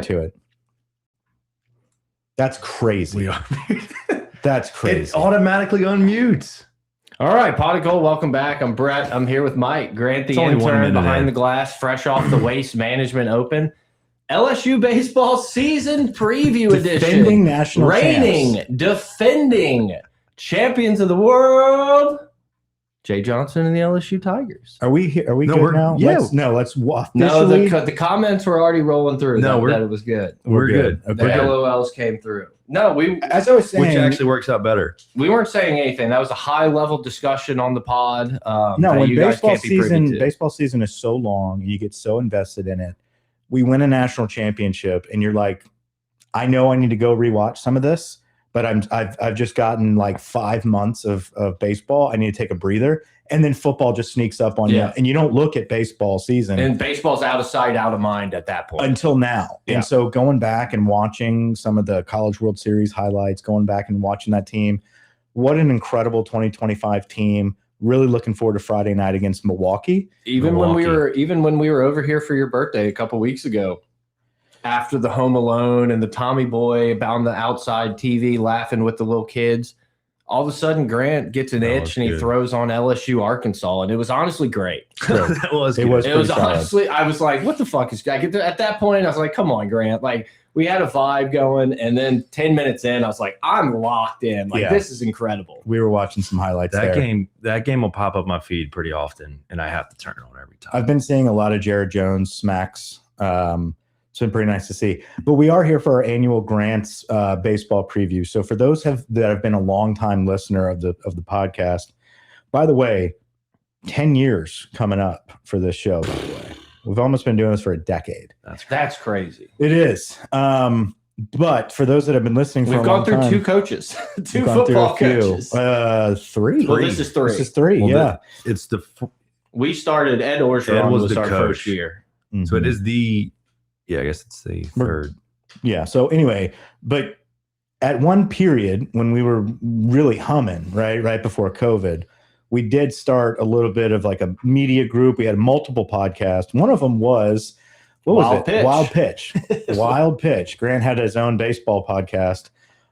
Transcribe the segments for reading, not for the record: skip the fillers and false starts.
to it. That's crazy. We are. That's crazy. It automatically unmutes. All right, Pot of Gold, welcome back. I'm Brett. I'm here with Mike. Grant, the intern behind the glass, fresh off the Waste Management Open. LSU Baseball Season Preview Edition. Defending national Reigning, defending champions of the world, Jay Johnson and the LSU Tigers. Are we here? Are we good now? Yeah. Let's No, officially. the comments were already rolling through. No, that it was good. We're good. The LOLs came through. No, As I was saying, which actually works out better. we weren't saying anything. That was a high level discussion on the pod. no, that when you guys baseball can't be privy to. baseball season is so long and you get so invested in it. We win a national championship, and you're like, I know I need to go rewatch some of this, but I've just gotten like 5 months of baseball. I need to take a breather, and then football just sneaks up on you, and you don't look at baseball season. And baseball's out of sight, out of mind at that point. Until now. Yeah. And so going back and watching some of the College World Series highlights, going back and watching that team, what an incredible 2025 team. Really looking forward to Friday night against Milwaukee. Even when we were over here for your birthday a couple weeks ago, after the Home Alone and the Tommy Boy on the outside TV laughing with the little kids, all of a sudden Grant gets an itch and he throws on LSU Arkansas, and it was honestly great. That was It good. was It was pretty solid. honestly, I was like, what the fuck is at that point? I was like, come on, Grant. Like, we had a vibe going, and then 10 minutes in, I was like, I'm locked in. Like, this is incredible. We were watching some highlights That there. game will pop up my feed pretty often, and I have to turn it on every time. I've been seeing a lot of Jared Jones smacks. It's been pretty nice to see. But we are here for our annual Grants baseball preview. So for those that have been a longtime listener of the podcast, by the way, 10 years coming up for this show, by the way. We've almost been doing this for a decade. That's crazy. It is. But for those that have been listening for We've a gone long through time, two coaches, two we've gone through football a few. coaches. Three. Well, this is three. This is three, Well, it's the We started, Ed Orgeron was was the our coach. first year. so it Mhm. is the I guess it's the third. Yeah. So anyway, but at one period when we were really humming, right before COVID, we did start a little bit of like a media group. We had multiple podcasts. One of them was, Wild Pitch. Wild Pitch. Wild Pitch. Grant had his own baseball podcast.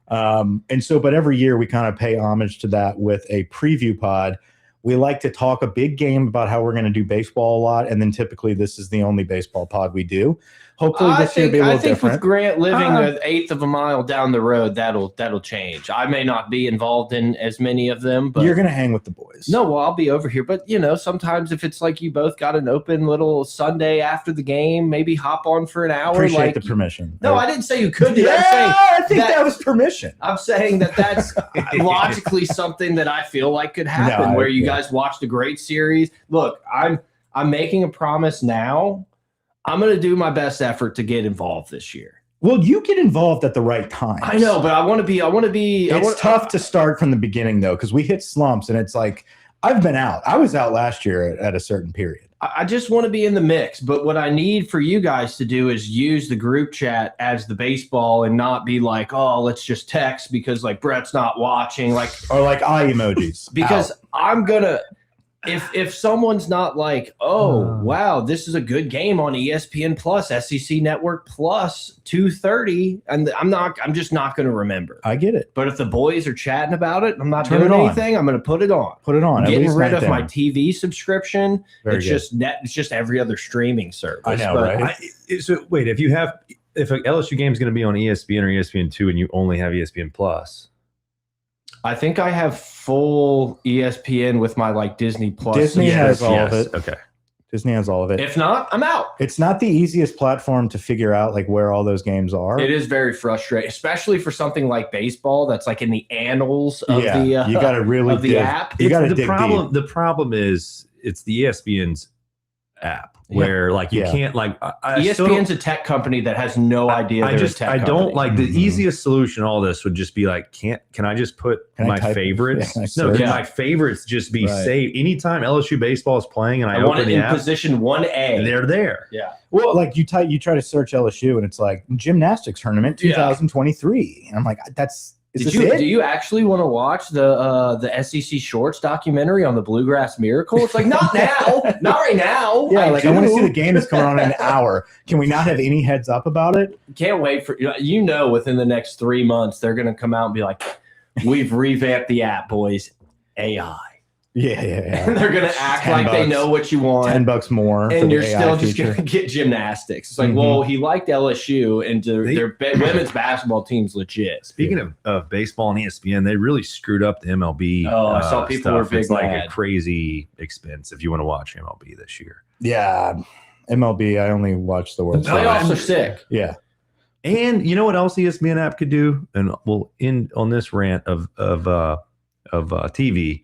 But every year we kind of pay homage to that with a preview pod. We like to talk a big game about how we're going to do baseball a lot. And then typically this is the only baseball pod we do. Hopefully this year will be a little different. With Grant living an eighth of a mile down the road, that'll change. I may not be involved in as many of them, but you're going to hang with the boys. No, well, I'll be over here. But, sometimes if it's like you both got an open little Sunday after the game, maybe hop on for an hour. Appreciate the permission. No, I didn't say you could do that. I think that was permission. I'm saying that's logically something that I feel like could happen, where you guys watched a great series. Look, I'm making a promise now. I'm going to do my best effort to get involved this year. Well, you get involved at the right time. I know, but I want to be. It's tough to start from the beginning, though, because we hit slumps, and it's like, I've been out. I was out last year at a certain period. I just want to be in the mix. But what I need for you guys to do is use the group chat as the baseball and not be like, oh, let's just text because like Brett's not watching. Or like eye emojis. Because I'm going to. If someone's not like, oh, wow, this is a good game on ESPN Plus, SEC Network Plus, 2:30, and I'm just not going to remember. I get it. But if the boys are chatting about it, I'm not doing anything. I'm going to put it on. Put it on. I'm getting rid of my TV subscription. Very good. It's just every other streaming service. I know, right? So wait, if an LSU game is going to be on ESPN or ESPN2 and you only have ESPN Plus. I think I have full ESPN with my like Disney Plus. Disney has all of it. Okay. Disney has all of it. If not, I'm out. It's not the easiest platform to figure out like where all those games are. It is very frustrating, especially for something like baseball that's like in the annals of the you got to really of the app. You got to the dig problem. deep. The problem is it's the ESPN's app where like you can't like ESPN's a tech company that has no idea. I don't like the easiest solution. All this would just be like, can I just put my favorites? Can my favorites just be saved anytime LSU baseball is playing and I want open it the in app, position 1A. they're there. Yeah. Well, like you try to search LSU and it's like gymnastics tournament 2023, and I'm like, is Do you actually want to watch the SEC Shorts documentary on the Bluegrass Miracle? It's like, not now, not right now. Yeah, I want to see the game that's coming on in an hour. Can we not have any heads up about it? Can't wait for within the next 3 months they're going to come out and be like, we've revamped the app, boys. AI. Yeah. And they're going to act like they know what you want. $10 more. And you're still just going to get gymnastics. It's like, well, he liked LSU and their women's basketball team's legit. Speaking of baseball and ESPN, they really screwed up the MLB. I saw people were big. It's like a crazy expense if you want to watch MLB this year. Yeah. MLB, I only watch the World Series. The playoffs are sick. Yeah. And you know what else ESPN app could do? And we'll end on this rant of TV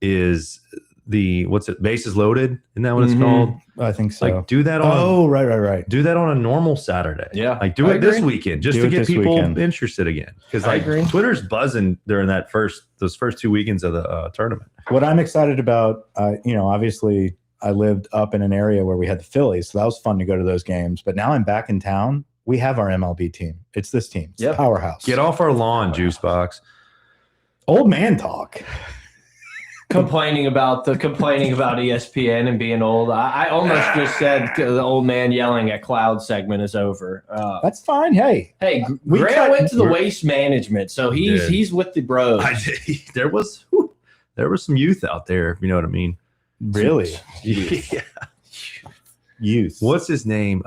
is bases loaded? Isn't that what it's called? I think so. Like do that on right. Do that on a normal Saturday. Yeah. Like do it this weekend just to get people interested again. Because Twitter's buzzing during those first 2 weekends of the tournament. What I'm excited about, obviously I lived up in an area where we had the Phillies, so that was fun to go to those games. But now I'm back in town. We have our MLB team. It's this team. It's the powerhouse. Get off our lawn, Juice Box. Old man talk. Complaining about ESPN and being old. I almost just said the old man yelling at Cloud segment is over. That's fine. Hey, Grant went to the waste management, so he's with the bros. There was some youth out there, if you know what I mean. Really? Yeah. Youth. What's his name?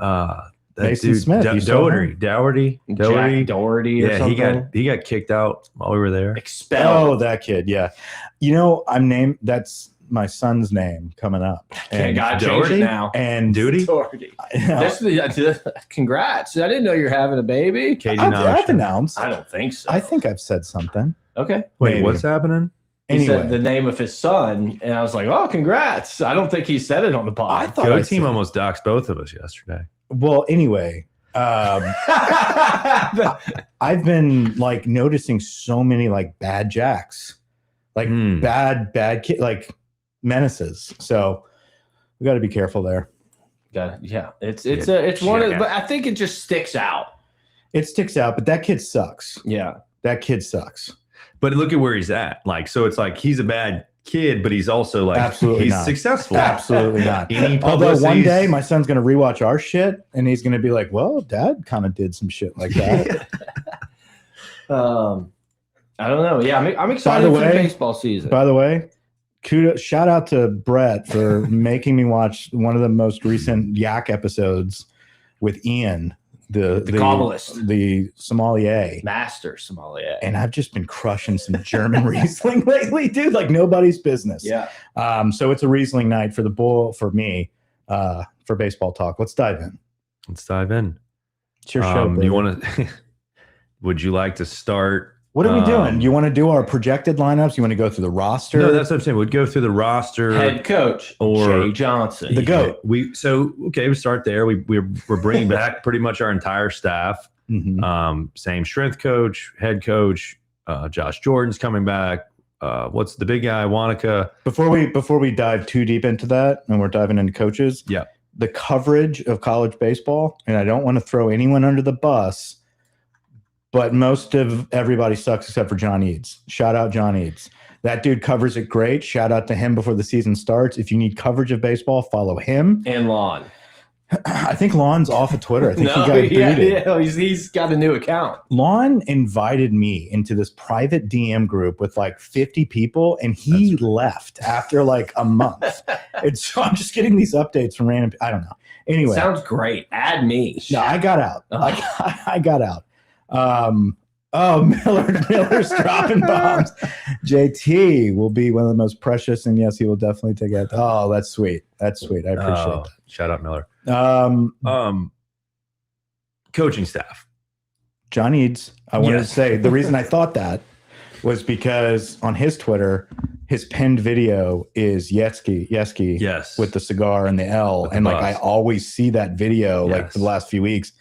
Mason Smith. Doherty. Jack Doherty or something. He got kicked out while we were there. Expelled. Oh, that kid. Yeah. That's my son's name coming up. And got changed it now. And Doherty. Congrats. I didn't know you're having a baby. Katie I've announced. I don't think so. I think I've said something. Okay. Wait, Maybe. what's happening? He said the name of his son, and I was like, "Oh, congrats!" I don't think he said it on the pod. I thought Go Team almost doxed both of us yesterday. Well, anyway, I've been noticing so many bad jacks, bad kid, menaces. So we got to be careful there. Yeah, it's one of, but I think it just sticks out. It sticks out, but that kid sucks. Yeah, that kid sucks. But look at where he's at. So it's he's a bad kid, but he's also absolutely he's not successful. Absolutely not. Although one day my son's going to rewatch our shit and he's going to be like, well, Dad kind of did some shit like that. I don't know. Yeah, I'm excited for the baseball season. By the way, shout out to Brett for making me watch one of the most recent Yak episodes with Ian. The Kabbalist, the sommelier, master sommelier, and I've just been crushing some German Riesling lately, dude. Like nobody's business. Yeah. So it's a Riesling night for the bull for me. For baseball talk, let's dive in. It's your show. You want to? Would you like to start? What are we doing? You want to do our projected lineups? You want to go through the roster? No, that's what I'm saying. We'd go through the roster. Head coach or Jay Johnson, the GOAT. We start there. We're bringing back pretty much our entire staff. Same strength coach, head coach. Josh Jordan's coming back. What's the big guy? Wanaka. Before we dive too deep into that, and we're diving into coaches. Yeah, the coverage of college baseball, and I don't want to throw anyone under the bus. But most of everybody sucks except for John Eads. Shout out John Eads. That dude covers it great. Shout out to him before the season starts. If you need coverage of baseball, follow him. And Lon. I think Lon's off of Twitter. I think he got booted. Yeah, he's got a new account. Lon invited me into this private DM group with 50 people, and he left after a month. And so I'm just getting these updates from random. I don't know. Anyway, sounds great. Add me. No, I got out. I got out. Miller's dropping bombs. JT will be one of the most precious, and yes, he will definitely take it. Oh, that's sweet. That's sweet. I appreciate that. Shout out Miller. Coaching staff. John Eads. I wanted to say the reason I thought that was because on his Twitter, his pinned video is Yesky with the cigar and the L, and I always see that video for the last few weeks.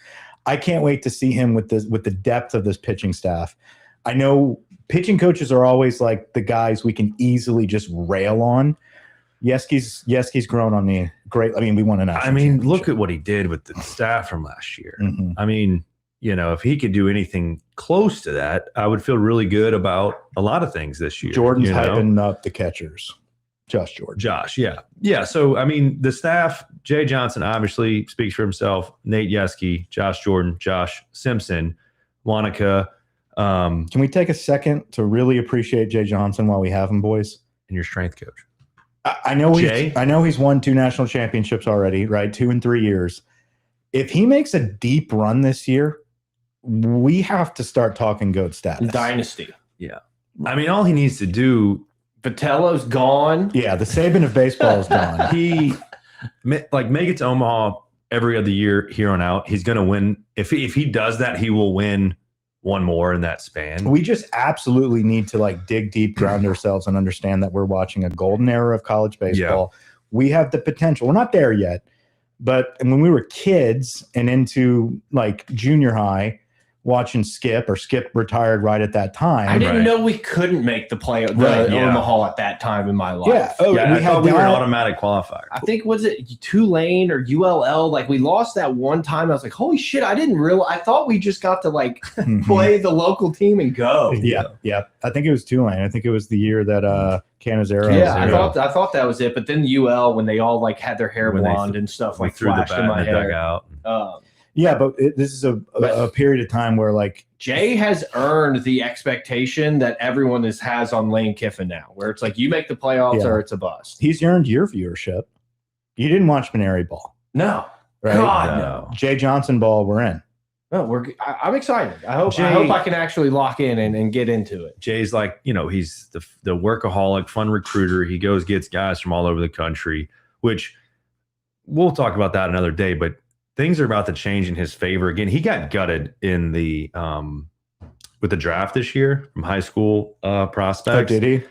I can't wait to see him with the depth of this pitching staff. I know pitching coaches are always the guys we can easily just rail on. Yesky's grown on me. Great. I mean, we won a national championship. Look at what he did with the staff from last year. Mm-hmm. I mean, if he could do anything close to that, I would feel really good about a lot of things this year. Jordan's hyping up the catchers. Josh Jordan. Josh, yeah. Yeah, so, I mean, the staff, Jay Johnson obviously speaks for himself, Nate Yeske, Josh Jordan, Josh Simpson, Wanaka. Can we take a second to really appreciate Jay Johnson while we have him, boys? And your strength coach. I know he's won 2 national championships already, right? 2 in 3 years. If he makes a deep run this year, we have to start talking GOAT status. Dynasty. Yeah. I mean, all he needs to do. Vitello's gone. Yeah, the Saban of baseball is gone. He make it to Omaha every other year here on out. He's going to win. If he does that, he will win one more in that span. We just absolutely need to dig deep, ground ourselves, and understand that we're watching a golden era of college baseball. Yeah. We have the potential. We're not there yet, but when we were kids and into junior high, watching Skip retired right at that time. I didn't know we couldn't make the Omaha at that time in my life. Yeah. I thought we were an automatic qualifier. I think, was it Tulane or ULL? We lost that one time. I was like, holy shit, I didn't realize. I thought we just got to play the local team and go. Yeah. Yeah. I think it was Tulane. I think it was the year that Canizero. Yeah, I thought that was it. But then UL, when they all had their hair blonde and stuff, threw the bat in my in the hair. dugout. Yeah, but this is a period of time where Jay has earned the expectation that everyone has on Lane Kiffin now, where it's you make the playoffs or it's a bust. He's earned your viewership. You didn't watch Maneri ball. No. Right? God, no. Jay Johnson ball, we're in. No, I'm excited. I hope I can actually lock in and get into it. Jay's he's the workaholic, fun recruiter. He gets guys from all over the country, which we'll talk about that another day, but things are about to change in his favor again. He got gutted in the with the draft this year from high school prospects. Oh, did he?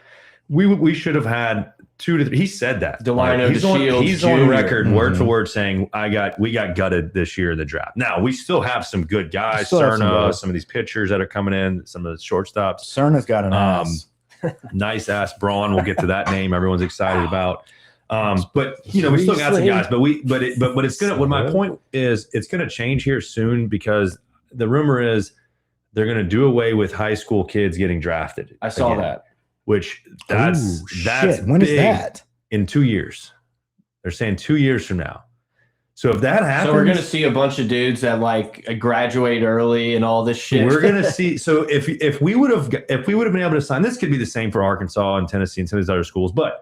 We should have had 2 to 3. He said that. Delino he's on record, word for word, saying we got gutted this year in the draft. Now we still have some good guys. Cerna, some of these pitchers that are coming in, some of the shortstops. Cerna's got an ass. Nice ass Braun. We'll get to that name. Everyone's excited about. But we still got some guys, but it's gonna. What my point is, it's gonna change here soon because the rumor is they're gonna do away with high school kids getting drafted. I saw that. Which that's when is that? In 2 years. They're saying 2 years from now. So if that happens, so we're gonna see a bunch of dudes that graduate early and all this shit. We're gonna see. So if we would have been able to sign, this could be the same for Arkansas and Tennessee and some of these other schools, but.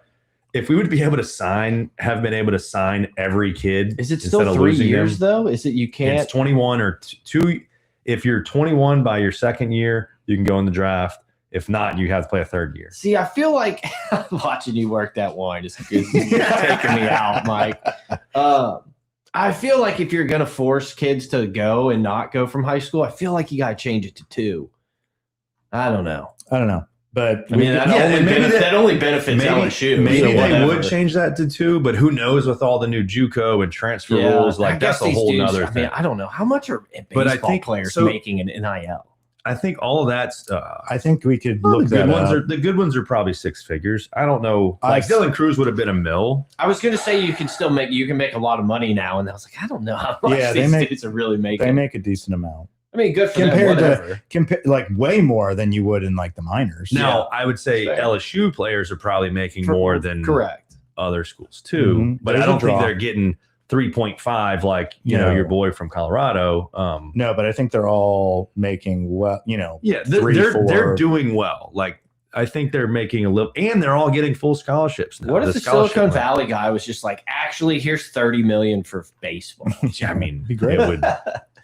If we would be able to have been able to sign every kid, is it still 3 years though? Is it you can't? It's 21 or 2. If you're 21 by your second year, you can go in the draft. If not, you have to play a third year. See, I feel like watching you work that wine is taking me out, Mike. I feel like if you're gonna force kids to go and not go from high school, I feel like you gotta change it to 2. I don't know. But I mean, that only benefits LSU. Maybe they would change that to 2, but who knows with all the new JUCO and transfer rules? That's a whole nother thing. I don't know. How much are baseball players making in NIL? I think all of that's. I think we could look that up. The good ones are probably 6 figures. I don't know. Dylan Cruz would have been $1 million. I was going to say you can make a lot of money now, and I was like, I don't know how much these dudes are really making. They make a decent amount. I mean, good for them. Compared way more than you would in the minors. Now, I would say LSU players are probably making more than other schools too, but I don't think they're getting 3.5 your boy from Colorado. No, but I think they're all making well. They're doing well. I think they're making a little, and they're all getting full scholarships now. What if the Silicon Valley guy was just actually, here's $30 million for baseball? I mean, be great.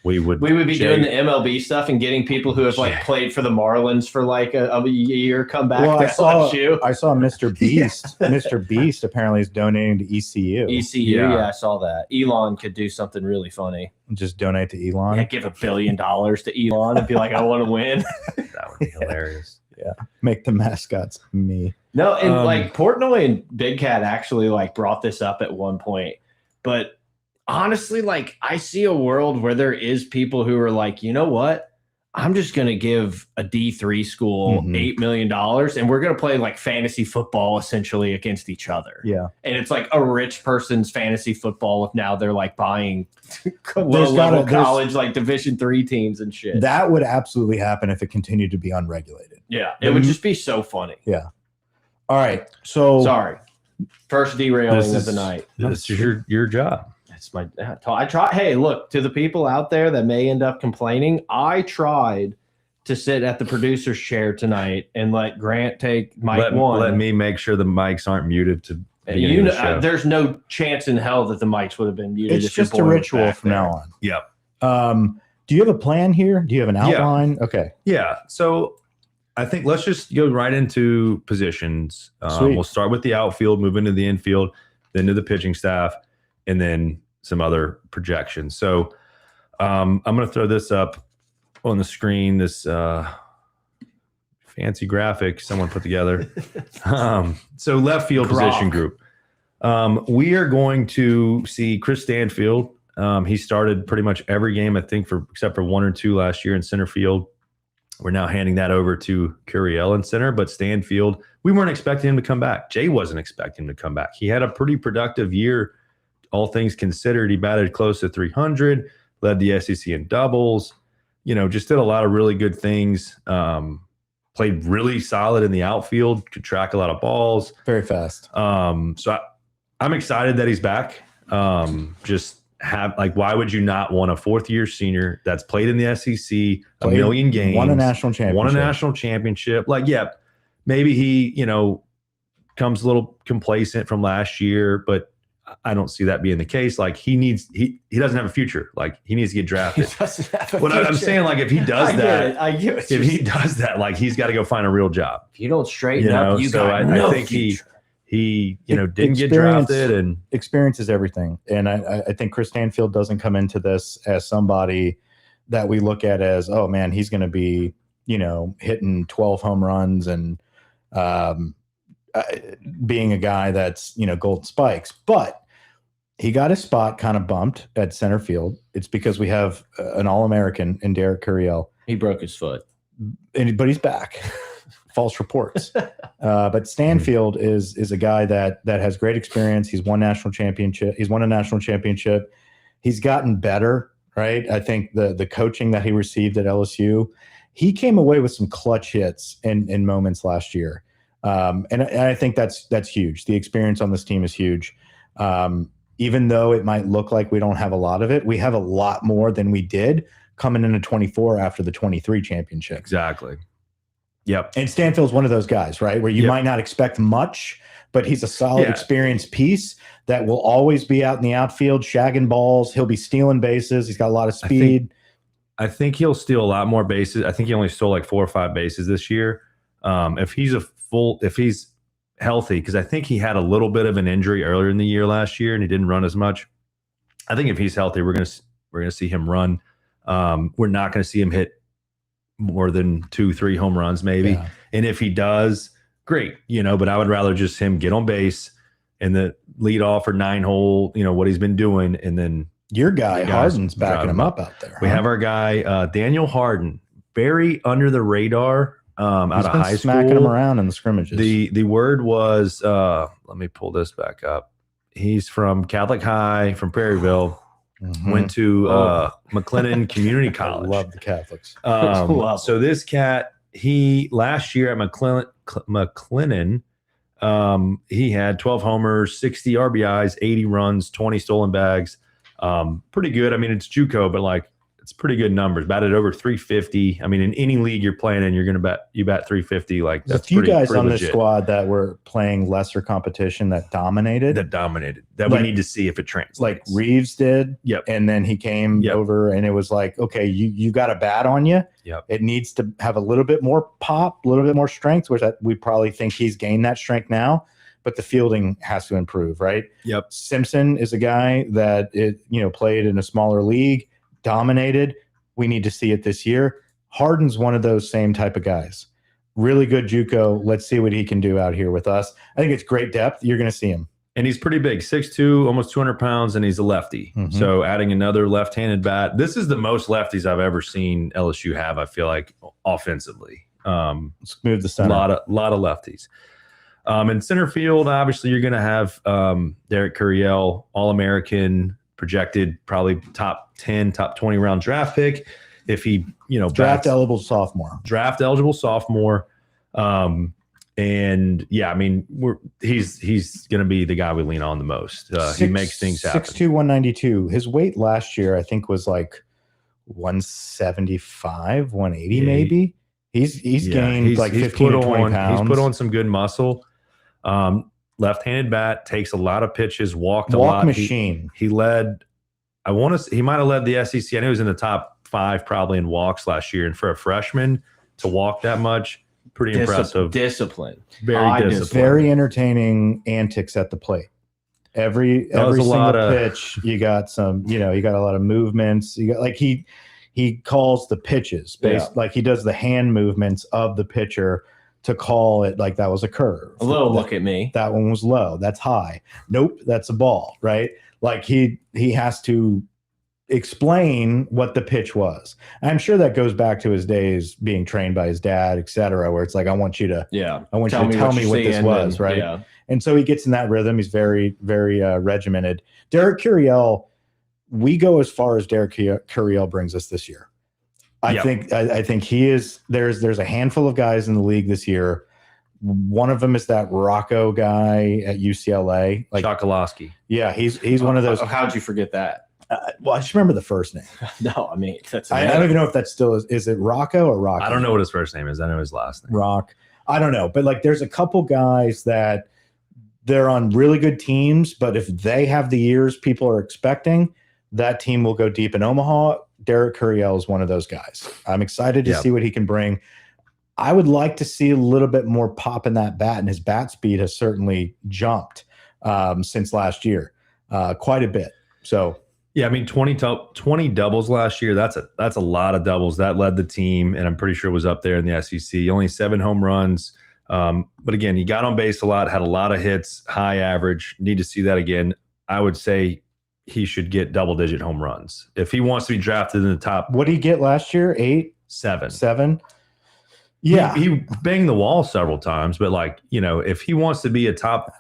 We would be doing the MLB stuff and getting people who have played for the Marlins for a year come back to LSU. I saw Mr. Beast. Mr. Beast apparently is donating to ECU. Yeah, I saw that. Elon could do something really funny. Just donate to Elon. Yeah, give $1 billion to Elon and be like, I want to win. That would be hilarious. Yeah, make the mascots me. No, and Portnoy and Big Cat actually brought this up at one point, but honestly, I see a world where there is people who are you know what? I'm just going to give a D3 school $8 million and we're going to play like fantasy football essentially against each other. Yeah. And it's like a rich person's fantasy football if now they're like buying low-level college like Division III teams and shit. That would absolutely happen if it continued to be unregulated. Yeah. It would just be so funny. Yeah. All right. So sorry. First derailing of the night. This is your job. It's I try. Hey, look, to the people out there that may end up complaining, I tried to sit at the producer's chair tonight and let Grant take mic one. Let me make sure the mics aren't muted to begin the show. There's no chance in hell that the mics would have been muted. It's just a ritual from now on. Yep. Do you have a plan here? Do you have an outline? Yeah. Okay. Yeah. So I think let's just go right into positions. We'll start with the outfield, move into the infield, then to the pitching staff, and then some other projections. So I'm going to throw this up on the screen, this fancy graphic someone put together. So left field position group. We are going to see Chris Stanfield. He started pretty much every game, I think, except for 1 or 2 last year in center field. We're now handing that over to Curiel in center, but Stanfield, we weren't expecting him to come back. Jay wasn't expecting him to come back. He had a pretty productive year, all things considered. He batted close to 300, led the SEC in doubles, just did a lot of really good things. Played really solid in the outfield, could track a lot of balls. Very fast. So I'm excited that he's back. Why would you not want a 4th-year senior that's played in the SEC, a million games, won a national championship? Maybe he, comes a little complacent from last year, but I don't see that being the case. Like he doesn't have a future. Like he needs to get drafted. He doesn't have a future. I'm saying, like if he does that, I get it. If he does that, like he's got to go find a real job. If you don't straighten up, I think future. he didn't get drafted, and experience is everything. And I think Chris Stanfield doesn't come into this as somebody that we look at as, oh man, he's going to be, hitting 12 home runs and being a guy that's, gold spikes. But he got his spot kind of bumped at center field. It's because we have an All-American in Derek Curiel. He broke his foot. But he's back. False reports. But Stanfield is a guy that has great experience. He's won national championship. He's won a national championship. He's gotten better, right? I think the coaching that he received at LSU, he came away with some clutch hits in moments last year. And I think that's huge. The experience on this team is huge. Even though it might look like we don't have a lot of it, we have a lot more than we did coming into 24 after the 23 championship. Exactly. Yep. And Stanfield's one of those guys, right, where you might not expect much, but he's a solid, experienced piece that will always be out in the outfield, shagging balls. He'll be stealing bases. He's got a lot of speed. I think he'll steal a lot more bases. I think he only stole like 4 or 5 bases this year. If he's healthy, because I think he had a little bit of an injury earlier in the year last year and he didn't run as much. I think if he's healthy, we're gonna see him run. We're not gonna see him hit more than 2-3 home runs maybe. Yeah. And if he does, great, but I would rather just him get on base and the lead off or 9-hole, what he's been doing. And then your guy Harden's backing him up out there. We have our guy, Daniel Harden, very under the radar. Out of high school, smacking him around in the scrimmages. The word was, let me pull this back up. He's from Catholic High, from Prairieville. Went to McLennan Community College. I love the Catholics. So this cat, he last year at McLennan, he had 12 homers, 60 RBIs, 80 runs, 20 stolen bags. Pretty good. I mean, it's JUCO, but like it's pretty good numbers. Batted over 350. I mean, in any league you're playing in, you're going to bat 350. Like that's a few guys pretty on legit. This squad that were playing lesser competition that dominated. That we need to see if it translates. Like Reeves did. Yep. And then he came over and it was like, okay, you got a bat on you. Yep. It needs to have a little bit more pop, a little bit more strength, which we probably think he's gained that strength now. But the fielding has to improve, right? Yep. Simpson is a guy that played in a smaller league, dominated. We need to see it this year. Harden's one of those same type of guys. Really good JUCO. Let's see what he can do out here with us. I think it's great depth. You're going to see him. And he's pretty big, 6'2", almost 200 pounds, and he's a lefty. So adding another left-handed bat, this is the most lefties I've ever seen LSU have, I feel like, offensively. Let's move the center. A lot of lefties. In center field, obviously, you're going to have Derek Curiel, All-American, projected probably top 10, top 20 round draft pick. If he, draft eligible sophomore. And yeah, I mean, he's going to be the guy we lean on the most. He makes things happen. 6'2", 192. His weight last year, I think, was like 175, 180 maybe. He's gained like 15 to 20 pounds. He's put on some good muscle. Left-handed bat, takes a lot of pitches, walked a lot. Machine. He led, he might have led the SEC. I know he was in the top 5 probably in walks last year. And for a freshman to walk that much, pretty impressive. Discipline. Very disciplined. Very entertaining antics at the plate. Every single pitch, you got some, you got a lot of movements. You got he calls the pitches like he does the hand movements of the pitcher to call it like that was a curve. Look at me. That one was low. That's high. Nope, that's a ball, right? Like he has to explain what the pitch was. I'm sure that goes back to his days being trained by his dad, et cetera, where it's like, I want you to tell me what this was, right? Yeah. And so he gets in that rhythm. He's very, very regimented. Derek Curiel, we go as far as Derek Curiel brings us this year. I think he is. There's a handful of guys in the league this year. One of them is that Rocco guy at UCLA, like Chokolosky. Yeah, he's one of those. How'd you forget that? Well, I just remember the first name. No, I mean, I don't even know if that still is it Rocco or Rocco? I don't know what his first name is. I know his last name. Rock. I don't know. But like there's a couple guys that they're on really good teams, but if they have the years people are expecting, that team will go deep in Omaha. Derek Curiel is one of those guys. I'm excited to see what he can bring. I would like to see a little bit more pop in that bat, and his bat speed has certainly jumped since last year, quite a bit. So yeah, I mean, 20 doubles last year. That's a lot of doubles. That led the team, and I'm pretty sure was up there in the SEC. Only 7 home runs. But again, he got on base a lot, had a lot of hits, high average. Need to see that again. I would say he should get double-digit home runs. If he wants to be drafted in the top. What did he get last year? 8? 7. 7? Yeah. He banged the wall several times, but if he wants to be a top.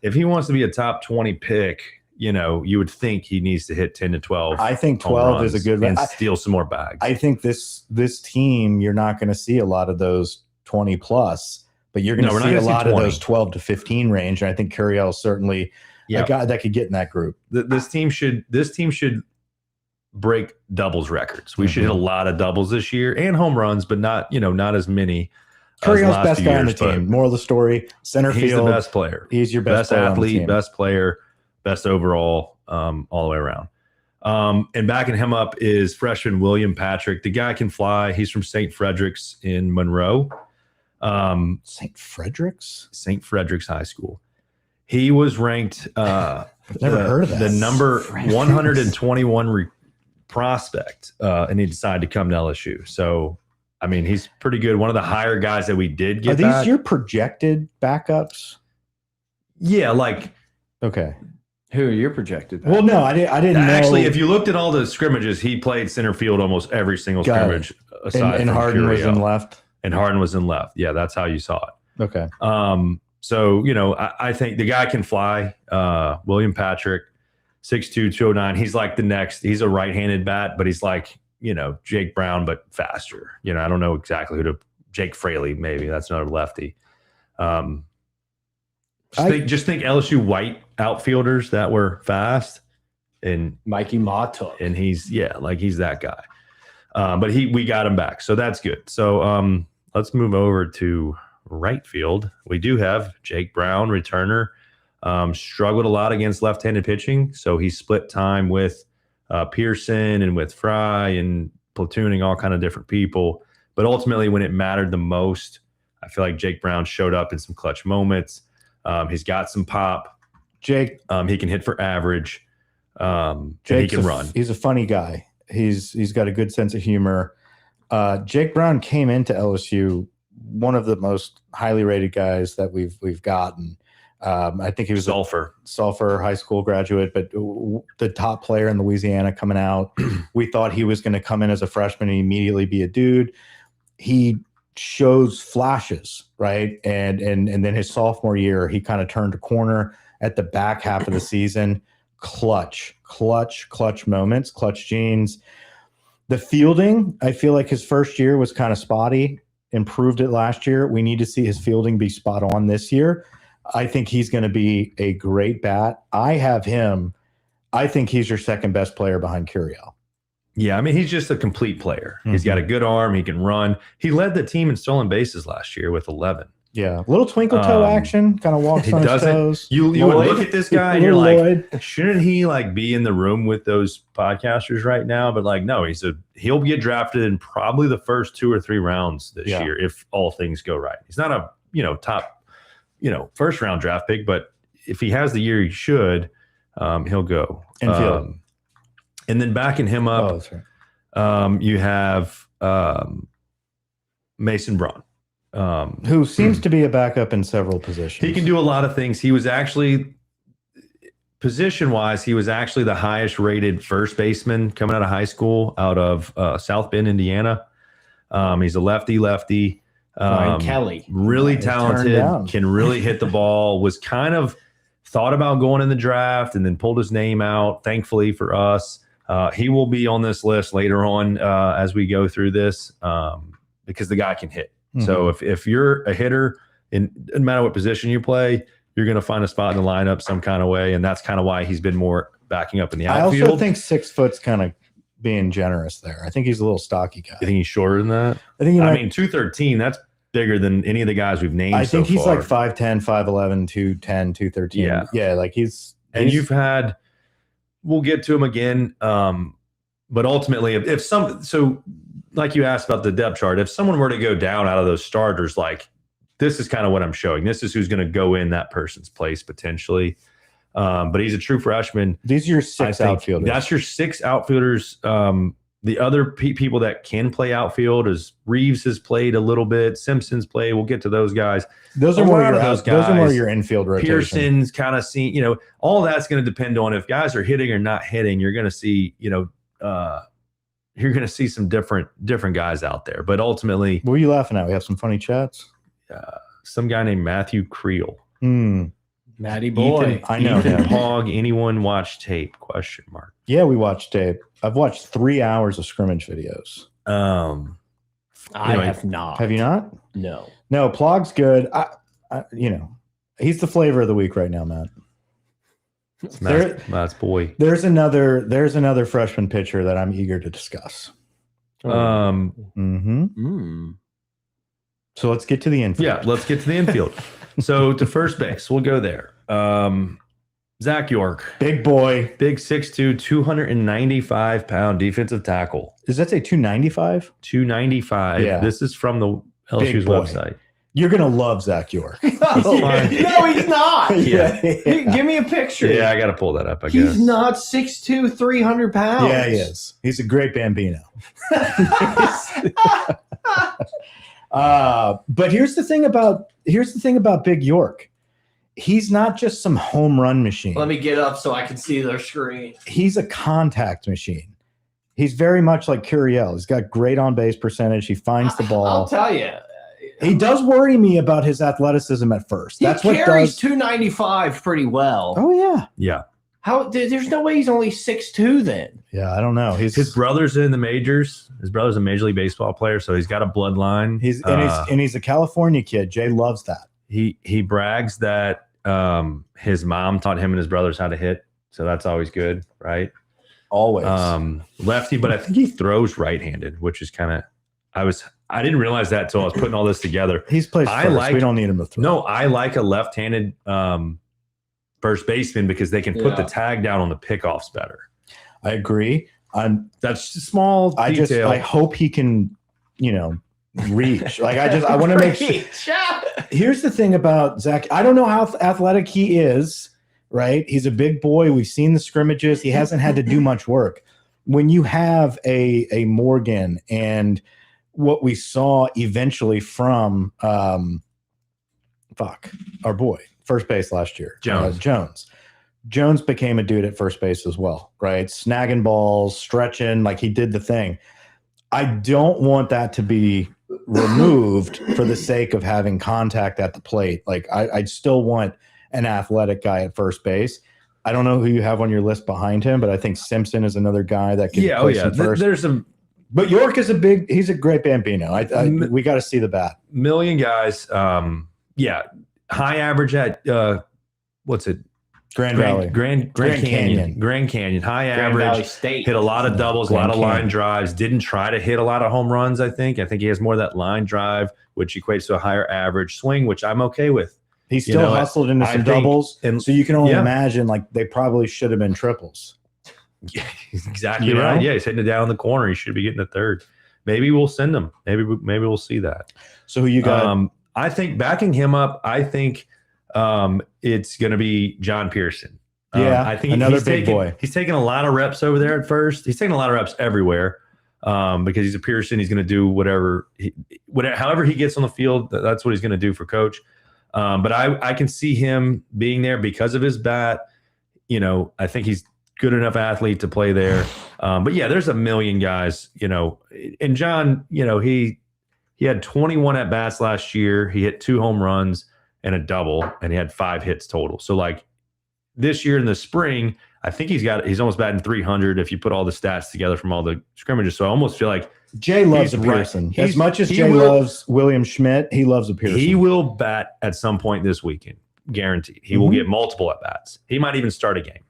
If he wants to be a top 20 pick, you would think he needs to hit 10 to 12. I think 12 is a good and steal some more bags. I think this team, you're not going to see a lot of those 20 plus, but you're going to see a lot of those 12 to 15 range. And I think Curiel is certainly a guy that could get in that group. This team should break doubles records. We should hit a lot of doubles this year and home runs, but not as many. Curiel's best guy on the team. Moral of the story: center field. He's the best player. He's your best athlete, best player. Best overall, all the way around. And backing him up is freshman William Patrick. The guy can fly. He's from St. Frederick's in Monroe. St. Frederick's? St. Frederick's High School. He was ranked I've never heard of that. The number 121 prospect, and he decided to come to LSU. So, I mean, he's pretty good. One of the higher guys that we did get. Are these your projected backups? Yeah, okay. Who are your projected? Well, no, I didn't actually know. If you looked at all the scrimmages, he played center field almost every single scrimmage. Aside and from Harden was in left. And Harden was in left. Yeah, that's how you saw it. Okay. So I think the guy can fly. William Patrick, 6'2", 209. He's like the next. He's a right-handed bat, but he's like Jake Brown, but faster. I don't know exactly who to. Jake Fraley, maybe that's another lefty. Just think LSU white outfielders that were fast, and Mikey Mata, and he's that guy. But we got him back, so that's good. So let's move over to right field. We do have Jake Brown, returner, struggled a lot against left-handed pitching, so he split time with Pearson and with Fry and platooning all kind of different people. But ultimately, when it mattered the most, I feel like Jake Brown showed up in some clutch moments. He's got some pop. Jake, he can hit for average. He can run. He's a funny guy. He's got a good sense of humor. Jake Brown came into LSU, one of the most highly rated guys that we've gotten. I think he was Sulphur high school graduate, but the top player in Louisiana coming out. We thought he was going to come in as a freshman and immediately be a dude. He shows flashes, right? And then his sophomore year, he kind of turned a corner at the back half of the season. Clutch moments, clutch genes. The fielding, I feel like his first year was kind of spotty. Improved it last year. We need to see his fielding be spot on this year. I think he's going to be a great bat. I have him. I think he's your second best player behind Curiel. Yeah, I mean, he's just a complete player. Mm-hmm. He's got a good arm. He can run. He led the team in stolen bases last year with 11. Yeah, little twinkle toe action, kind of walks on his toes. You would look at this guy and you're like, shouldn't he like be in the room with those podcasters right now? But like, no, he'll get drafted in probably the first 2 or 3 rounds this year if all things go right. He's not a top first round draft pick, but if he has the year he should, he'll go. And then backing him up, that's right. You have Mason Braun. Who seems to be a backup in several positions. He can do a lot of things. He was actually, position-wise, he was actually the highest rated first baseman coming out of high school out of South Bend, Indiana. He's a lefty. Kelly. Really talented, can really hit the ball, was kind of thought about going in the draft and then pulled his name out, thankfully for us. He will be on this list later on as we go through this because the guy can hit. Mm-hmm. So if you're a hitter, no matter what position you play, you're going to find a spot in the lineup some kind of way, and that's kind of why he's been more backing up in the outfield. I also think 6 foot's kind of being generous there. I think he's a little stocky guy. You think he's shorter than that? I mean, 213, that's bigger than any of the guys we've named. I think he's far. like 5'10", 5'11", 210, 213. Yeah, like he's you've had. We'll get to him again, but ultimately, like you asked about the depth chart, if someone were to go down out of those starters, like this is kind of what I'm showing. This is who's going to go in that person's place potentially. But he's a true freshman. These are your 6 outfielders. That's your 6 outfielders. The other people that can play outfield is Reeves has played a little bit. Simpson's played. We'll get to those guys. Those are more your infield rotation. Pearson's kind of seen, all that's going to depend on if guys are hitting or not hitting. You're going to see, you're going to see some different guys out there. But ultimately, what are you laughing at? We have some funny chats. Some guy named Matthew Creel. Matty boy. I know him. Hog. Anyone watch tape? ? Yeah, we watched tape. I've watched 3 hours of scrimmage videos. I have not. Have you not? No. No, Plog's good. He's the flavor of the week right now, Matt. Matt's boy. There's another freshman pitcher that I'm eager to discuss. So let's get to the infield. Yeah, let's get to the infield. So to first base, we'll go there. Zach York. Big boy. Big 6'2", 295-pound defensive tackle. Does that say 295? 295. Yeah. This is from the LSU's website. You're going to love Zach York. No, he's not. Yeah. Give me a picture. Yeah, I got to pull that up, I guess. He's not 6'2", 300 pounds. Yeah, he is. He's a great Bambino. But here's the thing about Big York. He's not just some home run machine. Let me get up so I can see their screen. He's a contact machine. He's very much like Curiel. He's got great on base percentage. He finds the ball. I'll tell you. He does worry me about his athleticism at first. He carries 295 pretty well. Oh yeah. Yeah. There's no way he's only 6'2" then. Yeah, I don't know. His brother's in the majors. His brother's a Major League Baseball player, so he's got a bloodline. He's a California kid. Jay loves that. He brags that his mom taught him and his brothers how to hit, so that's always good, right? Always. Lefty, but I think he throws right-handed, which is kind of I didn't realize that until I was putting all this together. He's plays first. We don't need him to throw. No, I like a left-handed first baseman because they can put the tag down on the pickoffs better. I agree. That's a small detail. I hope he can, reach. I want to make sure. Here's the thing about Zach. I don't know how athletic he is, right? He's a big boy. We've seen the scrimmages. He hasn't had to do much work. When you have a Morgan and what we saw eventually from our boy, first base last year. Jones. Jones became a dude at first base as well, right? Snagging balls, stretching, like he did the thing. I don't want that to be removed for the sake of having contact at the plate. Like I still want an athletic guy at first base. I don't know who you have on your list behind him, but I think Simpson is another guy that can play some first. There's some, but York is he's a great Bambino. We got to see the bat. Million guys. High average at what's it? Grand Valley. Grand Canyon. Grand Canyon. High Grand average. Valley State. Hit a lot of doubles, a lot of line drives. Didn't try to hit a lot of home runs, I think. I think he has more of that line drive, which equates to a higher average swing, which I'm okay with. He still hustled into some doubles. And so you can only imagine, like, they probably should have been triples. Yeah, he's exactly right. Yeah, he's hitting it down in the corner. He should be getting a third. Maybe we'll send him. Maybe we'll see that. So who you got? I think backing him up, I think it's going to be John Pearson. I think another big boy. He's taking a lot of reps over there at first. He's taking a lot of reps everywhere because he's a Pearson. He's going to do however he gets on the field. That's what he's going to do for coach. But I can see him being there because of his bat. I think he's good enough athlete to play there. But yeah, there's a million guys. And John, he had 21 at bats last year. He hit 2 home runs and a double, and he had 5 hits total. So like this year in the spring, I think he's almost batting 300 if you put all the stats together from all the scrimmages. So I almost feel like Jay loves a Pearson. As much as Jay loves William Schmidt, he loves a Pearson. He will bat at some point this weekend, guaranteed. He will get multiple at bats. He might even start a game.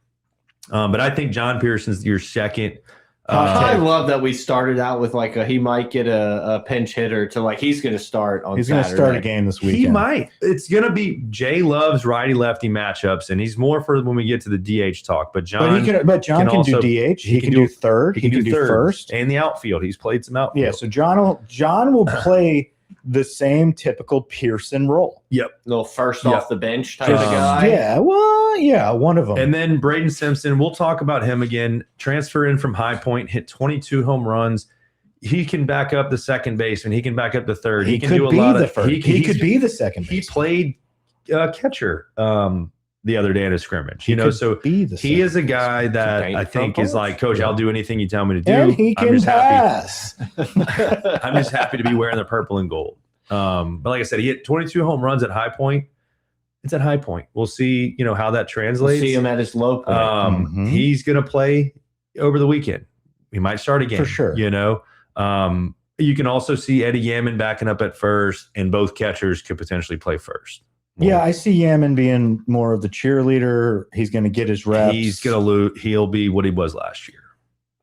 But I think John Pearson's your second. I love that we started out with like he might get a pinch hitter to like he's going to start on. He's going to start a game this weekend. He might. It's going to be Jay loves righty lefty matchups, and he's more for when we get to the DH talk. But John, John can do DH. He can do third. He can do first and the outfield. He's played some outfield. Yeah. So John will play the same typical Pearson role. Yep. Little first off the bench type of guy. Yeah. Well, yeah, one of them. And then Braden Simpson, we'll talk about him again. Transfer in from High Point, hit 22 home runs. He can back up the second baseman. He can back up the third. He can do a lot of first. He could be the second baseman. He played catcher the other day in a scrimmage. So he is a guy that I think is like, Coach, I'll do anything you tell me to do. And he can pass. I'm just happy to be wearing the purple and gold. But like I said, he hit 22 home runs at High Point. It's at High Point. We'll see, how that translates. We'll see him at his low point. He's going to play over the weekend. He might start a game. For sure. You can also see Eddie Yaman backing up at first, and both catchers could potentially play first. Yeah, I see Yaman being more of the cheerleader. He's going to get his reps. He'll be what he was last year.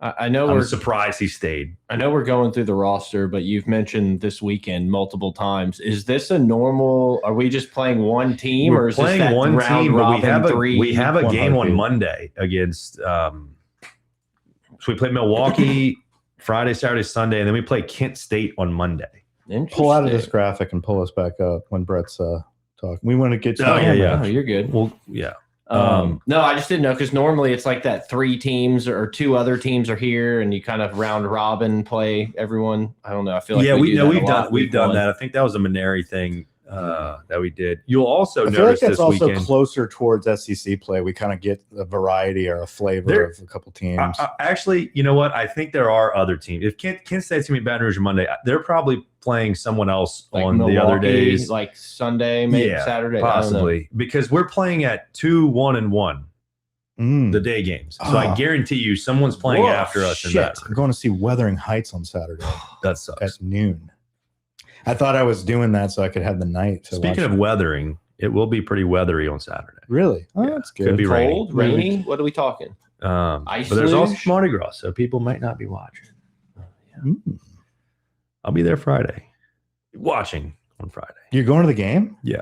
I know I'm surprised he stayed. I know we're going through the roster, but you've mentioned this weekend multiple times. Is this a normal? Are we just playing one team, or is playing this that one team? But we have a game on Monday against. So we play Milwaukee Friday, Saturday, Sunday, and then we play Kent State on Monday. Pull out of this graphic and pull us back up when Brett's talking. We want to get to Oh, you're good. Well, yeah. No, I just didn't know because normally it's like that 3 teams or 2 other teams are here and you kind of round robin play everyone. I don't know. I feel like we've done that. I think that was a Maneri thing that we did. You'll also I feel like that's also closer towards SEC play. We kind of get a variety or a flavor of a couple teams. Actually, you know what? I think there are other teams. If Kent State's going to be Baton Rouge Monday, they're probly playing someone else like on Milwaukee, the other days. Like Sunday, maybe Saturday. Possibly. Because we're playing at 2, 1, and 1. The day games. So I guarantee you someone's playing after us in that. We're going to see Wuthering Heights on Saturday. That sucks. At noon. I thought I was doing that so I could have the night. Speaking of weathering, it will be pretty weathery on Saturday. Really? Oh, that's good. Could be cold, rainy. What are we talking? But there's also Mardi Gras, so people might not be watching. I'll be there Friday. Watching on Friday. You're going to the game? Yeah.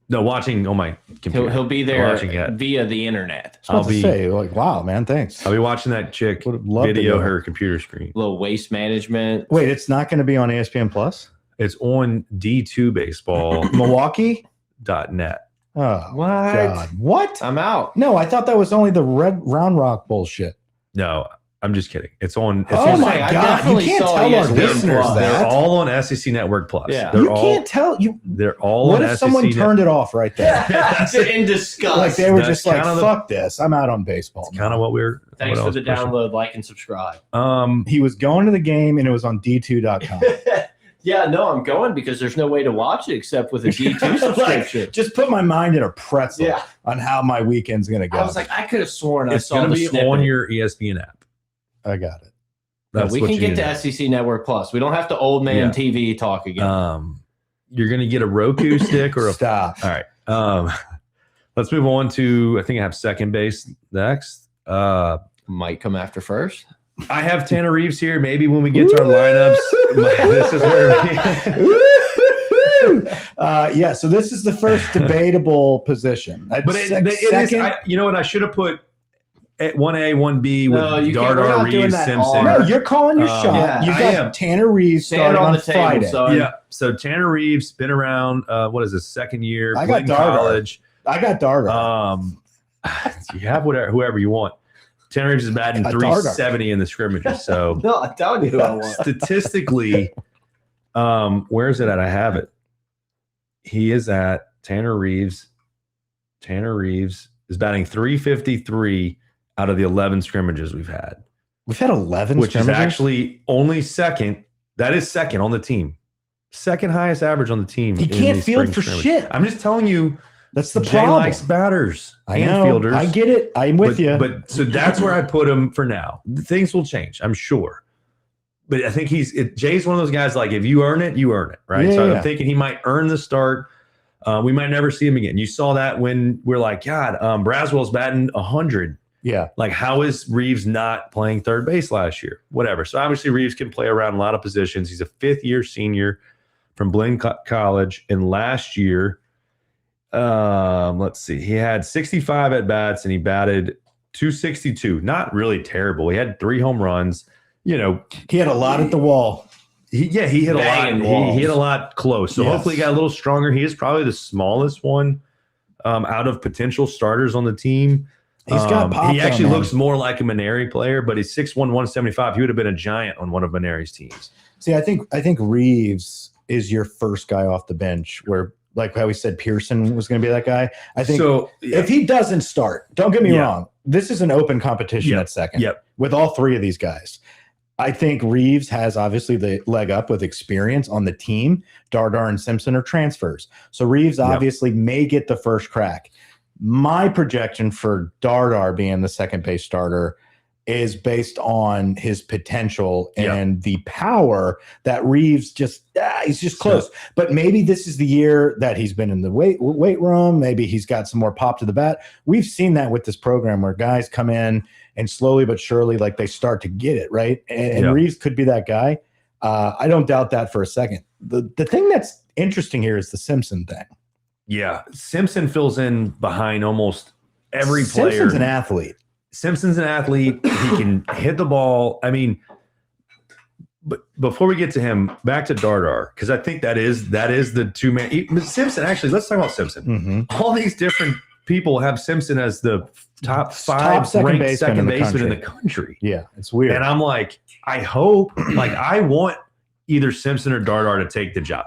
No, watching on my computer. He'll be there via the internet. I'll be like, wow, man, thanks. I'll be watching that chick video her computer screen. Little waste management. Wait, it's not going to be on ESPN Plus? It's on D2 Baseball. Milwaukee.net. Oh, what? God. What? I'm out. No, I thought that was only the Red Round Rock bullshit. No, I'm just kidding. It's on. It's Oh on, my I God! You definitely can't saw tell our ESPN listeners Plus. They're that. all on SEC Network Plus. Yeah. They're You all, can't tell. They're all What on if someone SEC turned it off right there? In disgust. Like they were That's just like, kind of "Fuck this! I'm out on baseball." kind of what we're. Thanks what for I the was pushing. download, like, and subscribe. He was going to the game, and it was on D2.com. Yeah, no, I'm going because there's no way to watch it except with a D2 subscription. Like, just put my mind in a pretzel Yeah. on how my weekend's gonna go. I was like, I could have sworn I It's saw going the to be snippet. on your ESPN app. I got it. No, That's we what can you get need to SEC Network Plus. We don't have to old man Yeah. TV talk again. You're going to get a Roku stick or a. Stop. All right. Let's move on to. I think I have second base next. Might come after first. I have Tanner Reeves here. Maybe when we get to our lineups, this is where. Yeah, so this is the first debatable position. But it is. You know what? I should have put 1A, 1B with No, you can't- we're Dardar, not doing Reeves, that Simpson. all. no, you're calling your shot. Yeah, You've I got am. Tanner Reeves Stand starting on on the table, Friday. son. Yeah. So Tanner Reeves been around. What is his second year? I got in Dardar. college. I got Dardar. You have whoever you want. Tanner Reeves is batting I got Dardar. 370 in the scrimmages. So No, I'm telling you who I want. statistically, where is it at? I have it. He is at Tanner Reeves. Tanner Reeves is batting 353 out of the 11 scrimmages we've had, We've had 11 which is scrimmages? actually only second. That is second on the team. Second highest average on the team. He in can't these field spring for scrimmages. shit. I'm just telling you, That's the Jay problem. likes batters I and know. fielders. I get it. I'm with you. But so that's where I put him for now. Things will change, I'm sure. But I think Jay's one of those guys, like, if you earn it, you earn it, right? Yeah, so yeah. I'm thinking he might earn the start. We might never see him again. You saw that when we're like, God, Braswell's batting 100. yeah. Like, how is Reeves not playing third base last year? Whatever. So obviously Reeves can play around a lot of positions. He's a fifth-year senior from Blaine College. And last year, let's see, he had 65 at-bats and he batted 262. Not really terrible. He had 3 home runs. You know, He had a lot at the wall. he hit a Banging lot. walls. He hit a lot close. So Yes. hopefully he got a little stronger. He is probably the smallest one out of potential starters on the team. He's got pop. He actually though, man. looks more like a Maneri player, but he's 6'1", 175. He would have been a giant on one of Maneri's teams. See, I think Reeves is your first guy off the bench where, like how we said Pearson was going to be that guy. I think So if he doesn't start, don't get me Yeah. wrong, this is an open competition Yep. at second Yep. with all 3 of these guys. I think Reeves has obviously the leg up with experience on the team. Dardar and Simpson are transfers. So Reeves Yep. obviously may get the first crack. My projection for Dardar being the second base starter is based on his potential and the power that Reeves he's just close. But maybe this is the year that he's been in the weight room. Maybe he's got some more pop to the bat. We've seen that with this program where guys come in and slowly but surely, like, they start to get it right. And Reeves could be that guy. I don't doubt that for a second. The thing that's interesting here is the Simpson thing. Yeah, Simpson fills in behind almost every player. Simpson's an athlete. Simpson's an athlete. He can hit the ball. I mean, but before we get to him, back to Dardar, because I think that is the two-man. Simpson, actually, let's talk about Simpson. Mm-hmm. All these different people have Simpson as the top 5 second ranked baseman second in the baseman in the country. country. Yeah, it's weird. And I'm like, I hope, like, I want either Simpson or Dardar to take the job.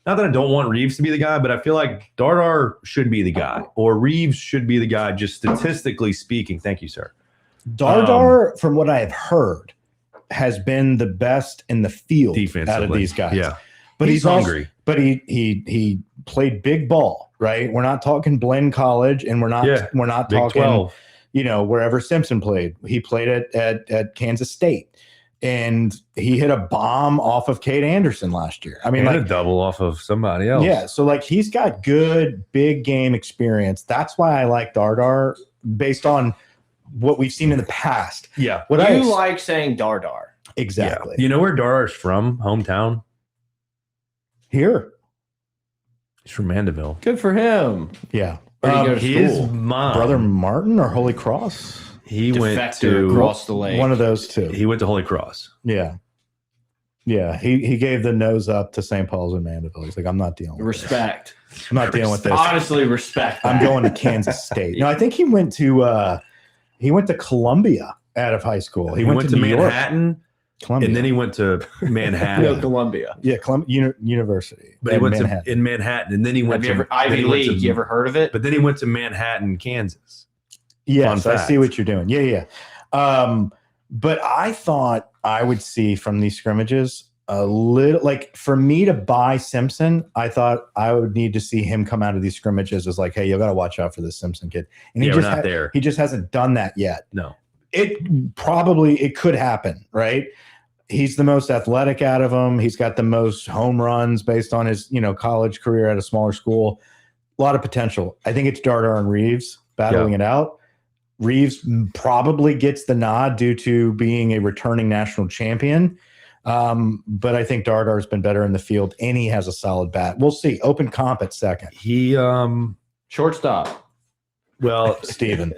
Not that I don't want Reeves to be the guy, but I feel like Dardar should be the guy, or Reeves should be the guy, just statistically speaking. Thank you, sir. Dardar, from what I have heard, has been the best in the field Defensively, out of these guys. Yeah, but he's also- hungry. but he played big ball, right? We're not talking Blaine College, and we're not Big talking 12. Wherever Simpson played. He played at Kansas State, and he hit a bomb off of Cade Anderson last year. I mean, And like, a double off of somebody else. yeah. So, like, he's got good big game experience. That's why I like Dardar based on what we've seen in the past. Yeah. What You like saying Dardar. exactly You know where Dardar's from? Hometown? here? He's from Mandeville. Good for him. Yeah. Where'd he go to His school? mom, Brother Martin or Holy Cross? he went Defector to across the lake. One of those two. he went to Holy Cross. Yeah. Yeah. He gave the nose up to St. Paul's in Mandeville. He's like, I'm not dealing with Respect. this. I'm not dealing with this. Honestly, respect. I'm that. going to Kansas State. No, I think he went to Columbia out of high school. He went to New York. Manhattan, Columbia. and then he went to Manhattan. No, Columbia. Yeah, University. But he went Manhattan. in Manhattan, and then he went to Ivy League. You ever heard of it? But then he went to Manhattan, Kansas. Yes, I see what you're doing. Yeah. But I thought I would see from these scrimmages a little, like, for me to buy Simpson, I thought I would need to see him come out of these scrimmages as like, hey, you got to watch out for this Simpson kid. And we're not there. He just hasn't done that yet. No. It could happen, right? He's the most athletic out of them. He's got the most home runs based on his, college career at a smaller school. A lot of potential. I think it's Dardar and Reeves battling it out. Reeves probably gets the nod due to being a returning national champion. But I think Dardar's been better in the field, and he has a solid bat. We'll see. Open comp at second. He shortstop. Well, Steven.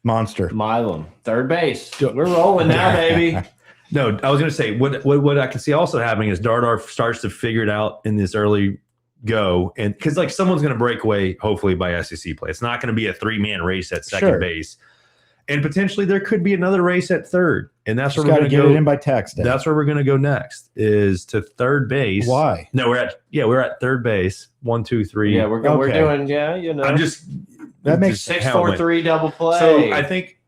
Monster. Milam. Third base. We're rolling now, baby. No, I was going to say what I can see also happening is Dardar starts to figure it out in this early go, and because like someone's going to break away hopefully by SEC play. It's not going to be a 3-man race at second base, and potentially there could be another race at third, and that's where we're going to get it in by text. That's where we're going to go next is to third base. Why? No, we're at third base. 1, 2, 3. Yeah, we're doing. I'm just that makes 6-4-3 double play. So I think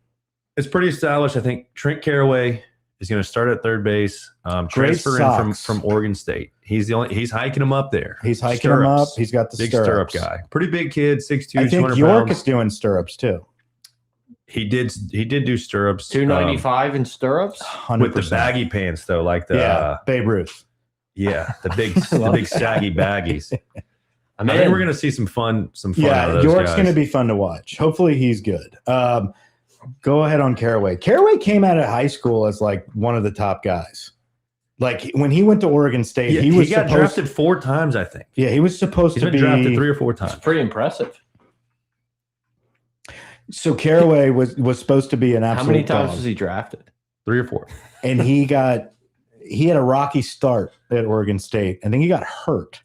it's pretty established. I think Trent Caraway is going to start at third base. Transfer in from Oregon State. He's hiking him up there. He's hiking him up. He's got the big stirrups. stirrup guy. Pretty big kid, 6'2", I think 200 York pounds. is doing stirrups too. He did do stirrups. 295 in stirrups 100%. With the baggy pants though, like the Babe Ruth. Yeah, the big saggy baggies. I think we're gonna see some fun out of those York's guys. gonna be fun to watch. Hopefully he's good. Go ahead on Caraway. Caraway came out of high school as like one of the top guys. Like when he went to Oregon State, he got drafted 4 times, I think. Yeah, he was supposed to be drafted 3 or 4 times. It's pretty impressive. So Caraway was supposed to be an absolute. How many times dog. was he drafted? 3 or 4. And he had a rocky start at Oregon State. I think he got hurt.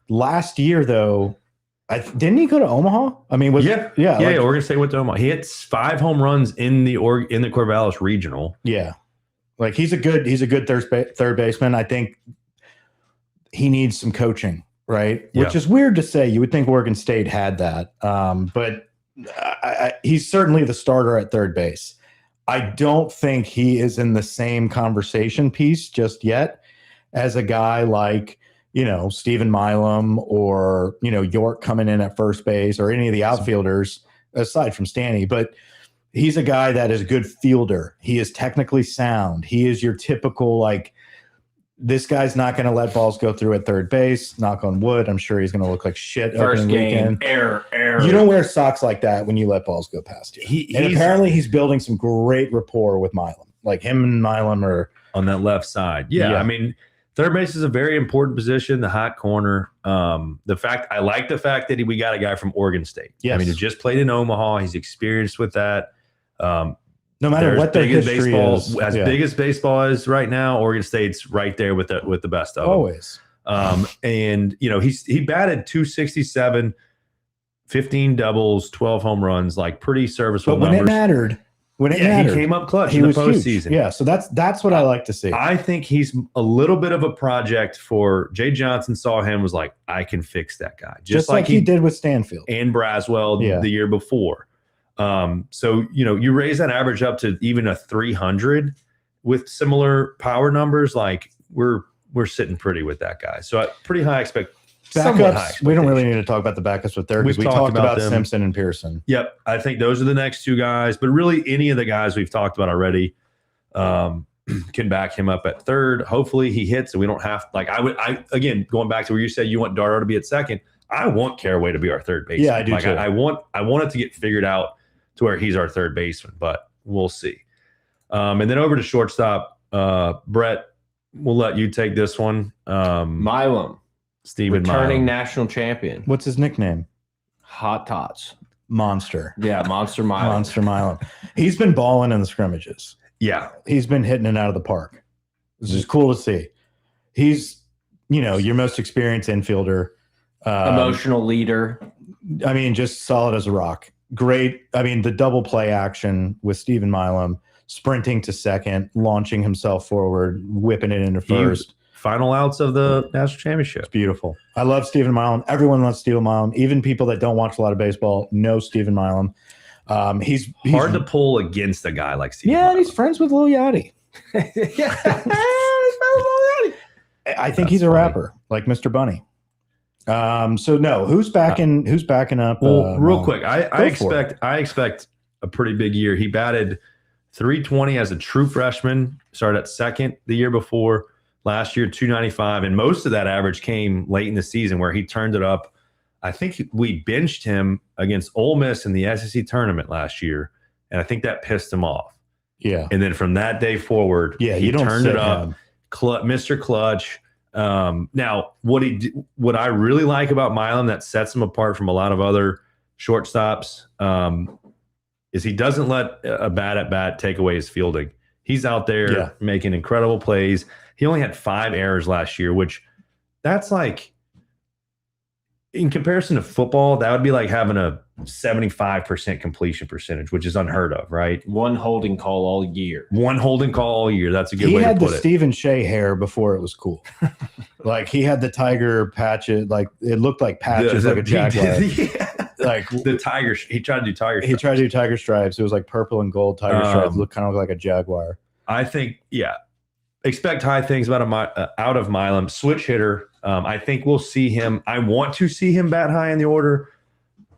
Last year, though, didn't he go to Omaha? I mean, Oregon State went to Omaha. He hit 5 home runs in the Corvallis Regional. Yeah, like he's a good third baseman. I think he needs some coaching, right? Yeah. Which is weird to say. You would think Oregon State had that, but he's certainly the starter at third base. I don't think he is in the same conversation piece just yet as a guy like, Stephen Milam or, York coming in at first base or any of the outfielders aside from Stanny. But he's a guy that is a good fielder. He is technically sound. He is your typical, like, this guy's not going to let balls go through at third base. Knock on wood. I'm sure he's going to look like shit. First game, weekend. error. You don't wear socks like that when you let balls go past you. And apparently he's building some great rapport with Milam. Like him and Milam are on that left side. Yeah. I mean, third base is a very important position, the hot corner. I like the fact that we got a guy from Oregon State. Yes. I mean, he just played in Omaha. He's experienced with that. No matter what their history is. Big as baseball is right now, Oregon State's right there with the best of them. Always. And he batted 267, 15 doubles, 12 home runs, like pretty serviceable numbers. But when it mattered, he came up clutch in the was postseason. Huge. Yeah, so that's what I like to see. I think he's a little bit of a project for Jay Johnson. Saw him, was like, I can fix that guy, just like he did with Stanfield and Braswell the year before. So you raise that average up to even a 300 with similar power numbers. Like we're sitting pretty with that guy. So pretty high backups. We don't really need to talk about the backups with there because we talked about Simpson and Pearson. Yep, I think those are the next 2 guys. But really, any of the guys we've talked about already can back him up at third. Hopefully, he hits, and we don't have again going back to where you said you want Dardar to be at second. I want Caraway to be our third baseman. Yeah, I do too. I want it to get figured out to where he's our third baseman, but we'll see. And then over to shortstop, Brett, we'll let you take this one. Milam, Stephen returning Milam. national champion. What's his nickname? Hot Tots. Monster. Yeah, Monster Milam. Monster Milam. He's been balling in the scrimmages. Yeah. He's been hitting it out of the park. This is cool to see. He's, your most experienced infielder. Emotional leader. I mean, just solid as a rock. Great. I mean, the double play action with Stephen Milam. sprinting to second, launching himself forward, whipping it into first. Final outs of the national championship. It's beautiful. I love Stephen Milam. Everyone loves Stephen Milam. Even people that don't watch a lot of baseball know Stephen Milam. He's hard to pull against a guy like Stephen. Yeah, Milam. And he's friends with Lil Yachty. I think he's a rapper, like Mr. Bunny. So no, who's backing up? Well, real quick, I expect a pretty big year. He batted .320 as a true freshman, started at second the year before. Last year, .295, and most of that average came late in the season where he turned it up. I think we benched him against Ole Miss in the SEC tournament last year, and I think that pissed him off. Yeah. And then from that day forward, he turned it up. Mr. Clutch. Now, what I really like about Milam that sets him apart from a lot of other shortstops is he doesn't let a bad at bat take away his fielding. He's out there making incredible plays. He only had 5 errors last year, which that's like, in comparison to football, that would be like having a 75% completion percentage, which is unheard of, right? One holding call all year. That's a good way to put it. He had the Stephen Shea hair before it was cool. Like he had the tiger patches, like it looked like patches, like a jaguar. Like the tiger, he tried to do tiger stripes. He tried to do tiger stripes. It was like purple and gold tiger stripes. Looked kind of like a jaguar. I think, expect high things out of Milam. Switch hitter. I think we'll see him. I want to see him bat high in the order.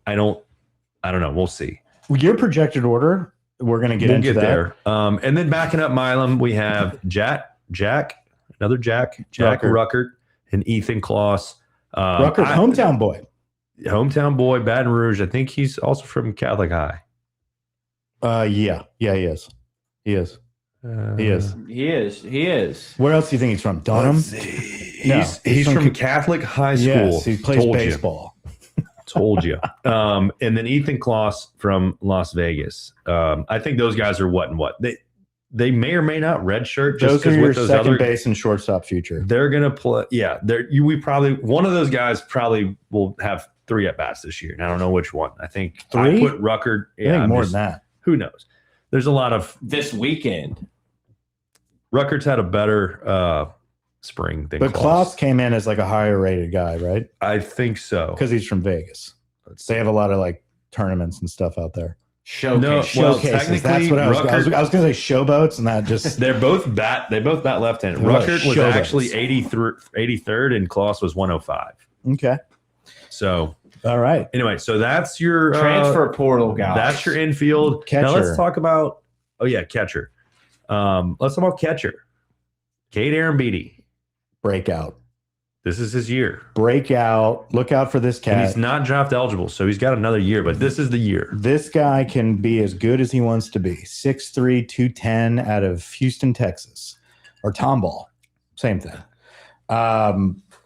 I don't know. We'll see. Your projected order, we're going to get into that. There. And then backing up Milam, we have Jack Ruckert, and Ethan Kloss. Ruckert, hometown boy, Baton Rouge. I think he's also from Catholic High. Yeah, he is. He is. Where else do you think he's from? Dunham? He's from Catholic High School. Yes, he plays baseball. Told you. And then Ethan Kloss from Las Vegas. I think those guys are what and what. They may or may not redshirt. Those are your second base and shortstop future. They're gonna play. Yeah, one of those guys probably will have 3 at bats this year. And I don't know which one. I think 3. I put Ruckert. I think more than that. Who knows? There's a lot of this weekend. Ruckert's had a better spring than But Kloss came in as like a higher rated guy, right? I think so. Because he's from Vegas. They have a lot of like tournaments and stuff out there. Showcases. That's what I was going to say. Showboats, and that just they both bat left-handed. Ruckert was actually 83rd, and Kloss was 105. Okay. So all right. Anyway, so that's your transfer portal guy. That's your infield. Catcher. Now let's talk about catcher. Let's talk about catcher. Cade Arambidi. Breakout. This is his year. Breakout. Look out for this cat. And he's not draft eligible, so he's got another year, but this is the year. This guy can be as good as he wants to be. 6'3", 210 out of Houston, Texas. Or Tomball. Same thing.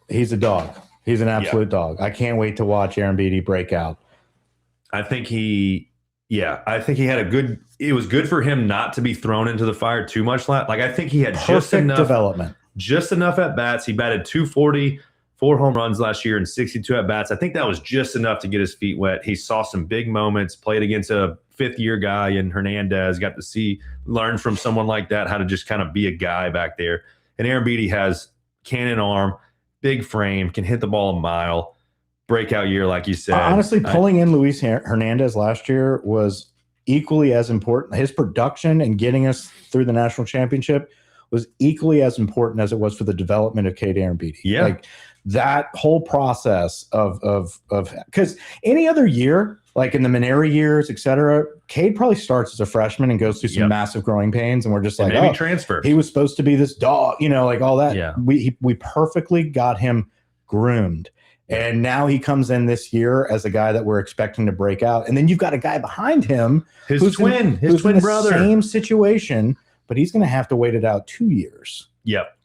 He's a dog. He's an absolute dog. I can't wait to watch Arambidi break out. I think he had a good – it was good for him not to be thrown into the fire too much. Like, I think he had just enough development. Just enough at bats. He batted .240, 4 home runs last year, and 62 at bats. I think that was just enough to get his feet wet. He saw some big moments, played against a 5th-year guy in Hernandez, got to learn from someone like that how to just kind of be a guy back there. And Arambidi has cannon arm, big frame, can hit the ball a mile, breakout year, like you said. Honestly, pulling in Luis Hernandez last year was equally as important. His production and getting us through the national championship was equally as important as it was for the development of Cade Arambidi. Yeah. Like that whole process of because any other year, like in the Maneri years, et cetera, Cade probably starts as a freshman and goes through some massive growing pains. And we're just like, maybe transfer. He was supposed to be this dog, like all that. Yeah. We perfectly got him groomed. And now he comes in this year as a guy that we're expecting to break out. And then you've got a guy behind him, his twin brother, same situation, but he's going to have to wait it out 2 years. Yep.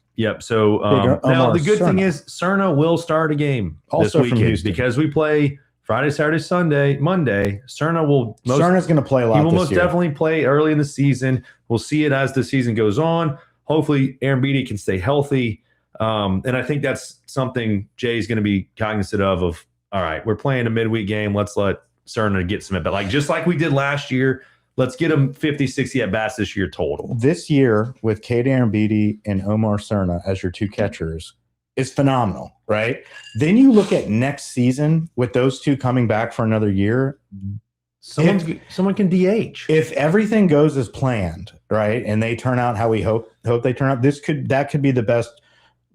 So now the good thing is Cerna will start a game also this weekend because we play Friday, Saturday, Sunday, Monday. Cerna's going to play a lot. He will most definitely play early in the season. We'll see it as the season goes on. Hopefully, Arambidi can stay healthy. And I think that's something Jay's going to be cognizant of. All right, we're playing a midweek game. Let's let Cerna get some at bat. Just like we did last year, let's get him 50, 60 at bats this year total. This year with Cade Arambidi and Omar Cerna as your two catchers is phenomenal, right? Then you look at next season with those two coming back for another year. Someone can DH. If everything goes as planned, right, and they turn out how we hope they turn out, that could be the best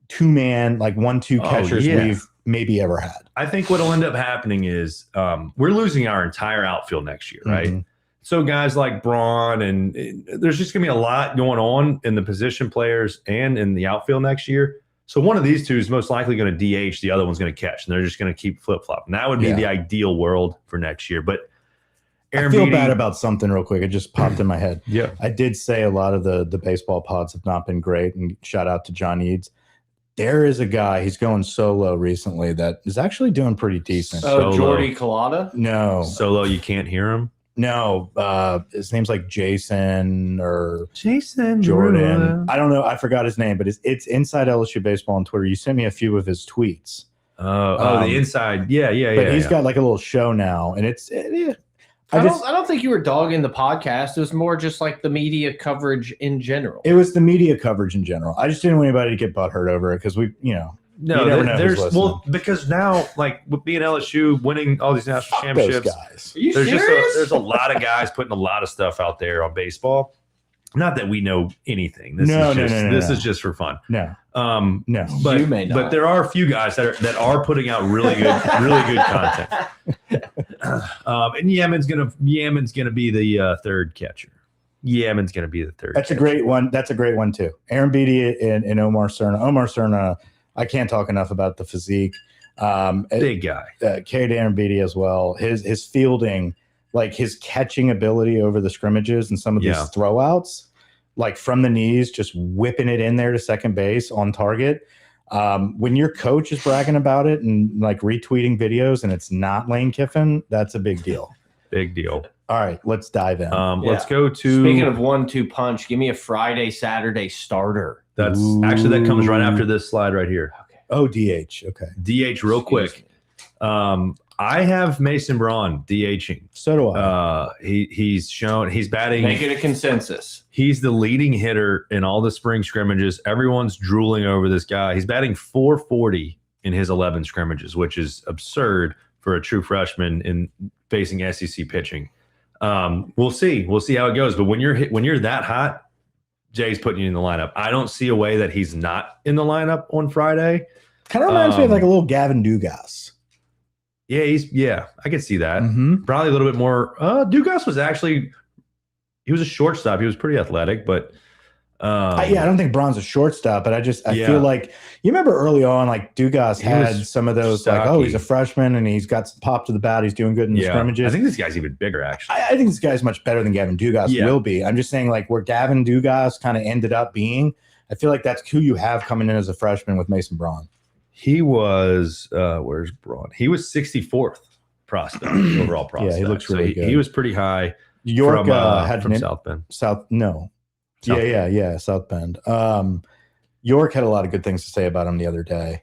two-man, like 1-2 catchers we've maybe ever had. I think what'll end up happening is we're losing our entire outfield next year, right? Mm-hmm. So guys like Braun, and there's just going to be a lot going on in the position players and in the outfield next year. So one of these two is most likely going to DH, the other one's going to catch, and they're just going to keep flip-flopping. That would be the ideal world for next year. But I feel bad about something real quick. It just popped in my head. Yeah. I did say a lot of the baseball pods have not been great, and shout out to John Eads. There is a guy, he's going solo recently, that is actually doing pretty decent. Oh, Jordy Collada? No. Solo, you can't hear him? No. His name's like Jason or Jason Jordan. I don't know. I forgot his name, but it's Inside LSU Baseball on Twitter. You sent me a few of his tweets. The inside. Yeah. But he's got like a little show now, and it's I don't think you were dogging the podcast. It was more just like the media coverage in general. It was the media coverage in general. I just didn't want anybody to get butthurt over it because we never know who's listening. Because now, like with being LSU winning all these national championships, those guys. Are you serious? There's a lot of guys putting a lot of stuff out there on baseball. Not that we know anything. This is just for fun. No. But you may not. But there are a few guys that are putting out really good content. And Yemen's gonna be the third catcher. Yemen's gonna be the third. That's a great one. That's a great one too. Aaron Beatty and Omar Cerna. Omar Cerna, I can't talk enough about the physique. Big guy. Cade Aaron Beatty as well. His fielding, like his catching ability over the scrimmages and some of these throwouts, like from the knees, just whipping it in there to second base on target. When your coach is bragging about it and like retweeting videos and it's not Lane Kiffin, that's a big deal. Big deal. All right, let's dive in. Let's go to. Speaking of 1-2 punch, give me a Friday, Saturday starter. That's actually that comes right after this slide right here. Okay. Oh, DH. Okay. DH real quick. I have Mason Braun DHing. So do I. He's batting. Make it a consensus. He's the leading hitter in all the spring scrimmages. Everyone's drooling over this guy. He's batting .440 in his 11 scrimmages, which is absurd for a true freshman in facing SEC pitching. We'll see how it goes. But when you're that hot, Jay's putting you in the lineup. I don't see a way that he's not in the lineup on Friday. Kind of reminds me of like a little Gavin Dugas. Yeah, I could see that. Mm-hmm. Probably a little bit more. Dugas was actually, he was a shortstop. He was pretty athletic, but I don't think Braun's a shortstop, but I feel like you remember early on, like Dugas had some of those stocky. Like, oh, he's a freshman and he's got some pop to the bat. He's doing good in the scrimmages. I think this guy's even bigger, actually. I think this guy's much better than Gavin Dugas will be. I'm just saying, like, where Gavin Dugas kind of ended up being, I feel like that's who you have coming in as a freshman with Mason Braun. He was, where's Braun? He was 64th prospect, overall prospect. Yeah, he looks really good. He was pretty high. York had from South Bend. South Bend. York had a lot of good things to say about him the other day.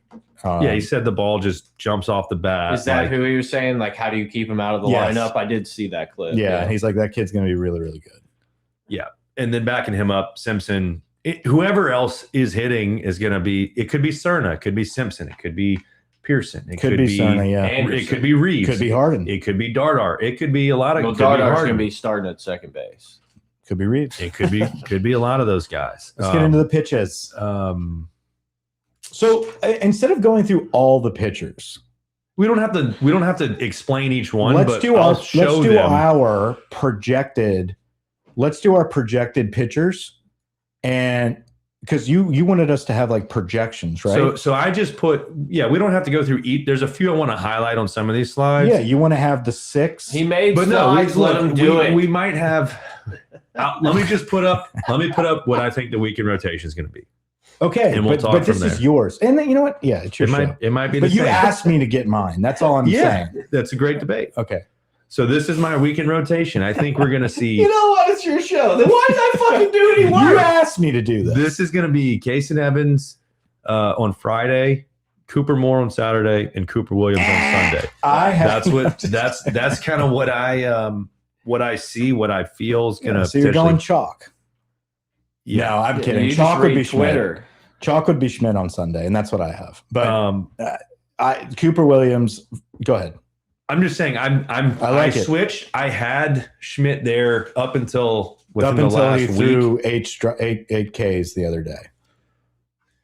He said the ball just jumps off the bat. Is that who he was saying? Like, how do you keep him out of the lineup? I did see that clip. Yeah, and he's like, that kid's going to be really, really good. Yeah, and then backing him up, Simpson. Whoever else is hitting is going to be. It could be Cerna, it could be Simpson, it could be Pearson, it could be Cerna, it could be Reeves, could be Harden, it could be Dardar, it could be a lot of. Well, Dardar's going to be starting at second base. Could be Reeves. It could be a lot of those guys. Let's get into the pitches. So instead of going through all the pitchers, we don't have to explain each one. Let's do our projected pitchers, and because you wanted us to have like projections, right? So I just put we don't have to go through each. There's a few I want to highlight on some of these slides. Yeah, you want to have the 6. He made slides. Let him do it. We might have. Let me put up what I think the weekend rotation is going to be. Okay, and we'll talk but this from is yours. And then you know what? Yeah, it's your show. It might be. But you asked me to get mine. That's all I'm saying. That's a great debate. Okay. So this is my weekend rotation. I think we're going to see. You know what? It's your show. Then why did I fucking do any work? You asked me to do this. This is going to be Kason Evans on Friday, Cooper Moore on Saturday, and Cooper Williams on Sunday. That's kind of what I what I see, what I feel is going to. So you're going chalk. Yeah. No, I'm kidding. Chalk would be Schmidt. Chalk would be Schmidt on Sunday, and that's what I have. But Cooper Williams, go ahead. I'm just saying, I switched. I had Schmidt there up until the last he threw 8 Ks the other day.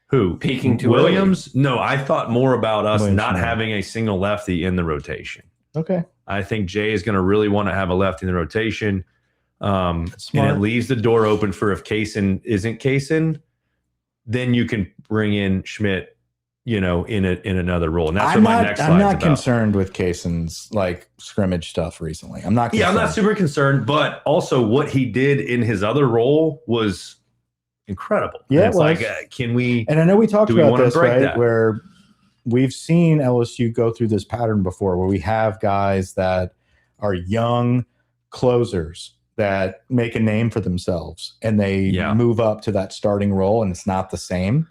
Who? Peaking to Williams? No, I thought more about us not having a single lefty in the rotation. Okay. I think Jay is going to really want to have a lefty in the rotation. And it leaves the door open for if Kaysen isn't Kaysen, then you can bring in Schmidt, in another role. And that's what my next slide's about. I'm not concerned with Kaysen's scrimmage stuff recently. I'm not concerned. Yeah, I'm not super concerned, but also what he did in his other role was incredible. Yeah, it's like, can we? And I know we talked about this, right? Where we've seen LSU go through this pattern before, where we have guys that are young closers that make a name for themselves, and they move up to that starting role, and it's not the same.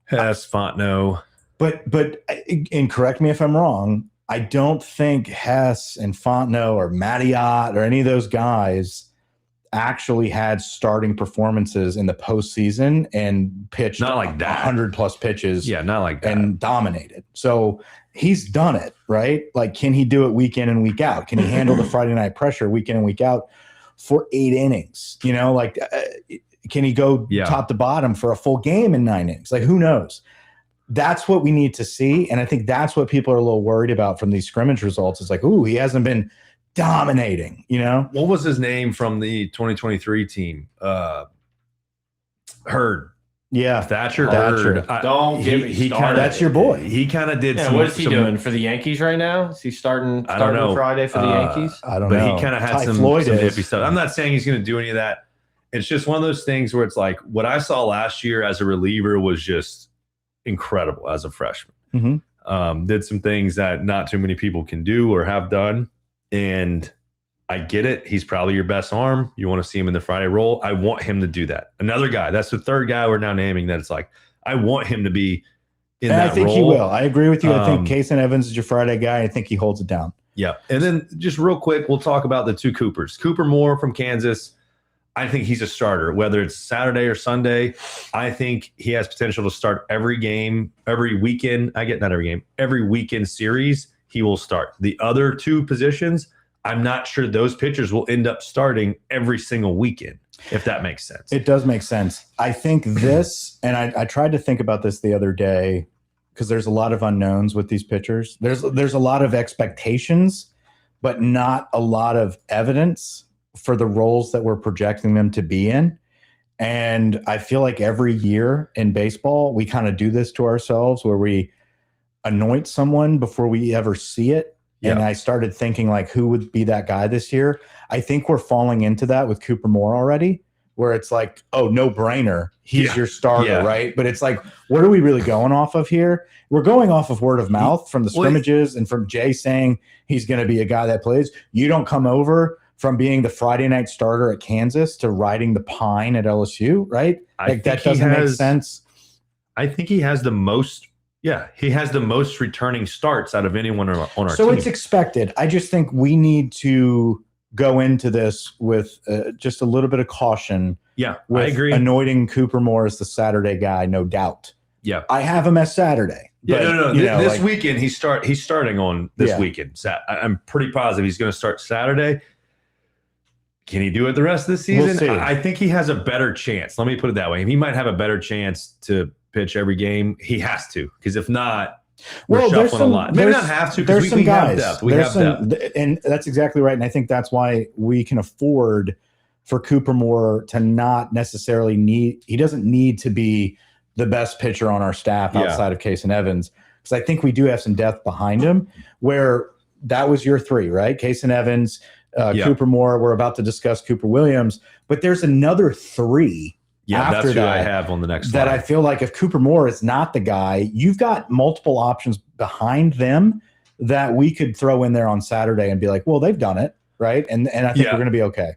Hess, Fontenot, but and correct me if I'm wrong. I don't think Hess and Fontenot or Mattiot or any of those guys actually had starting performances in the postseason and pitched not like that 100+ pitches. Yeah, not like that. And dominated. So he's done it, right? Can he do it week in and week out? Can he handle the Friday night pressure week in and week out for 8 innings? Can he go top to bottom for a full game in 9 innings? Who knows? That's what we need to see. And I think that's what people are a little worried about from these scrimmage results. It's he hasn't been dominating, What was his name from the 2023 team? Hurd. Yeah. Thatcher. Don't give me started. That's your boy. He kind of did what is he doing for the Yankees right now? Is he starting Friday for the Yankees? I don't know. But he kind of had some hippie stuff. I'm not saying he's going to do any of that. It's just one of those things where it's what I saw last year as a reliever was just incredible as a freshman. Mm-hmm. Did some things that not too many people can do or have done. And I get it. He's probably your best arm. You want to see him in the Friday role. I want him to do that. Another guy. That's the third guy we're now naming that it's I want him to be in that role. I think he will. I agree with you. I think Kaysen Evans is your Friday guy. I think he holds it down. Yeah. And then just real quick, we'll talk about the 2 Coopers. Cooper Moore from Kansas. I think he's a starter, whether it's Saturday or Sunday. I think he has potential to start every game, every weekend. Every weekend series, he will start. The other 2 positions, I'm not sure those pitchers will end up starting every single weekend, if that makes sense. It does make sense. I think this, and I tried to think about this the other day, because there's a lot of unknowns with these pitchers. There's a lot of expectations, but not a lot of evidence for the roles that we're projecting them to be in. And I feel like every year in baseball, we kind of do this to ourselves where we anoint someone before we ever see it. Yeah. And I started thinking who would be that guy this year? I think we're falling into that with Cooper Moore already, where it's no brainer. He's your starter, right? But it's what are we really going off of here? We're going off of word of mouth from the scrimmages and from Jay saying he's going to be a guy that plays. You don't come over from being the Friday night starter at Kansas to riding the pine at LSU, right? That doesn't make sense. I think he has the most. Yeah, he has the most returning starts out of anyone on our team. So it's expected. I just think we need to go into this with just a little bit of caution. Yeah, with I agree. Anointing Cooper Moore as the Saturday guy, no doubt. Yeah, I have him as Saturday. Yeah, no. This weekend he's starting on this weekend. I'm pretty positive he's going to start Saturday. Can he do it the rest of the season? We'll see. I think he has a better chance. Let me put it that way. He might have a better chance to pitch every game. He has to, because if not, we're shuffling a lot. Maybe not have to, because we have depth. We have depth. And that's exactly right. And I think that's why we can afford for Cooper Moore to not necessarily he doesn't need to be the best pitcher on our staff outside of Kaysen Evans, because I think we do have some depth behind him, where that was your 3, right? Kaysen Evans, Cooper Moore. We're about to discuss Cooper Williams, but there's another 3. Yeah, that's who I have on the next slide. That I feel like if Cooper Moore is not the guy, you've got multiple options behind them that we could throw in there on Saturday and be well, they've done it, right? And I think we're going to be okay.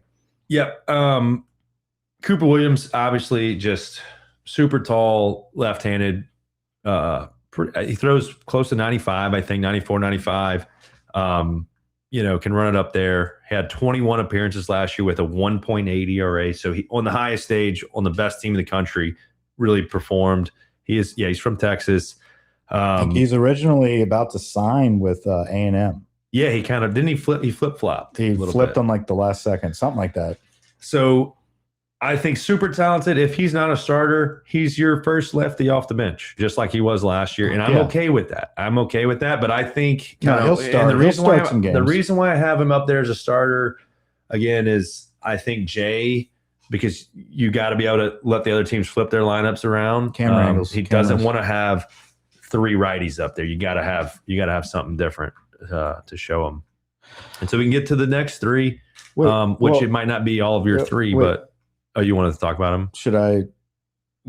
Yep. Cooper Williams, obviously just super tall, left-handed. He throws close to 95, I think, 94, 95. can run it up there. He had 21 appearances last year with a 1.8 ERA. So he on the highest stage on the best team in the country really performed. He's from Texas. I think he's originally about to sign with A&M. Yeah, he kind of didn't he flip-flopped. He flipped on like the last second, something like that. So I think super talented. If he's not a starter, he's your first lefty off the bench, just like he was last year. And I'm okay with that. But I think he'll start. The reason why I have him up there as a starter again is I think Jay, because you got to be able to let the other teams flip their lineups around. Camera angles. He doesn't want to have 3 righties up there. You got to have something different to show him. And so we can get to the next 3, it might not be all of your 3, but. Oh, you wanted to talk about them? Should I?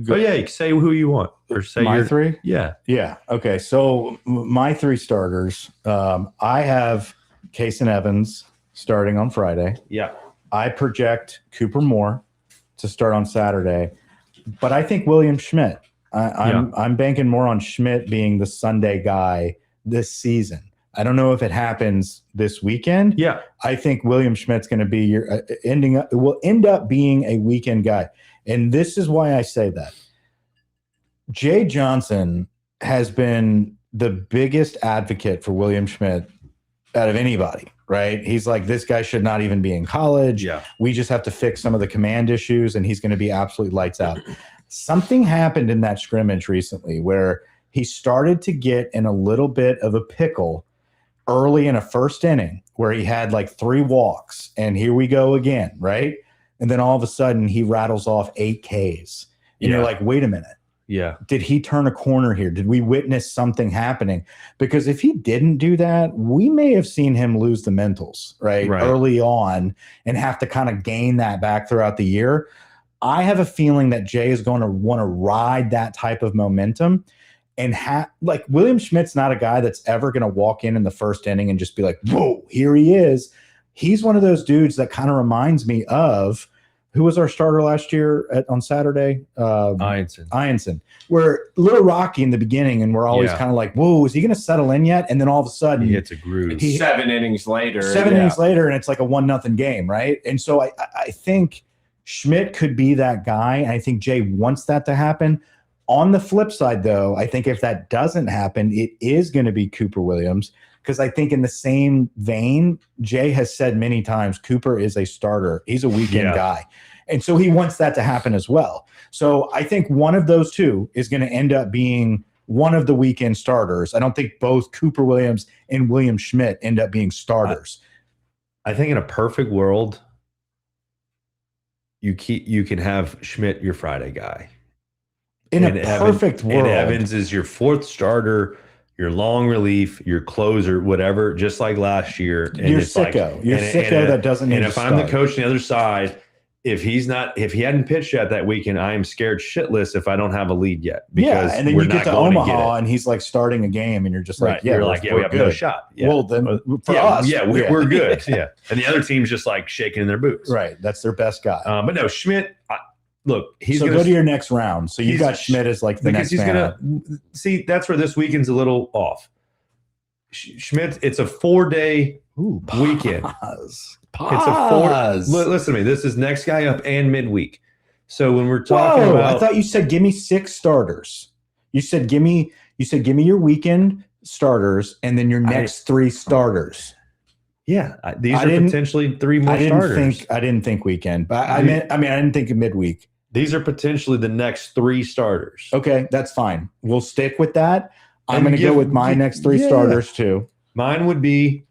Oh, yeah. You can say who you want. Or say my 3? Yeah. Yeah. Okay. So my 3 starters, I have Case and Evans starting on Friday. Yeah. I project Cooper Moore to start on Saturday. But I think William Schmidt. I'm banking more on Schmidt being the Sunday guy this season. I don't know if it happens this weekend. Yeah. I think William Schmidt's going to be your will end up being a weekend guy. And this is why I say that. Jay Johnson has been the biggest advocate for William Schmidt out of anybody, right? He's like, this guy should not even be in college. Yeah. We just have to fix some of the command issues and he's going to be absolutely lights out. Something happened in that scrimmage recently where he started to get in a little bit of a pickle early in a first inning where he had like 3 walks and here we go again, right? And then all of a sudden he rattles off 8 Ks. And you're like, wait a minute. Yeah. Did he turn a corner here? Did we witness something happening? Because if he didn't do that, we may have seen him lose the mentals, right? Early on and have to kind of gain that back throughout the year. I have a feeling that Jay is going to want to ride that type of momentum. And like William Schmidt's not a guy that's ever going to walk in the first inning and just be like, whoa, here he is. He's one of those dudes that kind of reminds me of who was our starter last year on Saturday? Ianson. We're a little rocky in the beginning, and we're always kind of like, whoa, is he going to settle in yet? And then all of a sudden, he hits a groove. 7 innings later. 7 innings later, and it's like a 1-0 game, right? And so I think Schmidt could be that guy, and I think Jay wants that to happen. On the flip side, though, I think if that doesn't happen, it is going to be Cooper Williams because I think in the same vein, Jay has said many times, Cooper is a starter. He's a weekend guy. And so he wants that to happen as well. So I think one of those two is going to end up being one of the weekend starters. I don't think both Cooper Williams and William Schmidt end up being starters. I think in a perfect world, you can have Schmidt your Friday guy. In a perfect world. And Evans is your 4th starter, your long relief, your closer, whatever, just like last year. And you're sicko. You're sicko that doesn't need to start. And if I'm the coach on the other side, if he hadn't pitched yet that weekend, I am scared shitless if I don't have a lead yet. Because and then you get to Omaha and he's like starting a game and you're just like, we have no shot. Yeah. Well, then for us. We're good. Yeah. And the other team's just like shaking in their boots. Right. That's their best guy. But no, Schmidt, look, he's going to go to your next round. So you got Schmidt as like the next man. See, that's where this weekend's a little off. Schmidt, it's a 4-day weekend. Pause. Listen to me. This is next guy up and midweek. So when we're talking about, I thought you said give me 6 starters. You said give me your weekend starters and then your next 3 starters. Yeah, these are potentially 3 more starters. I didn't think weekend, but I didn't think of midweek. These are potentially the next 3 starters. Okay, that's fine. We'll stick with that. I'm going to go with my next 3 starters too. Mine would be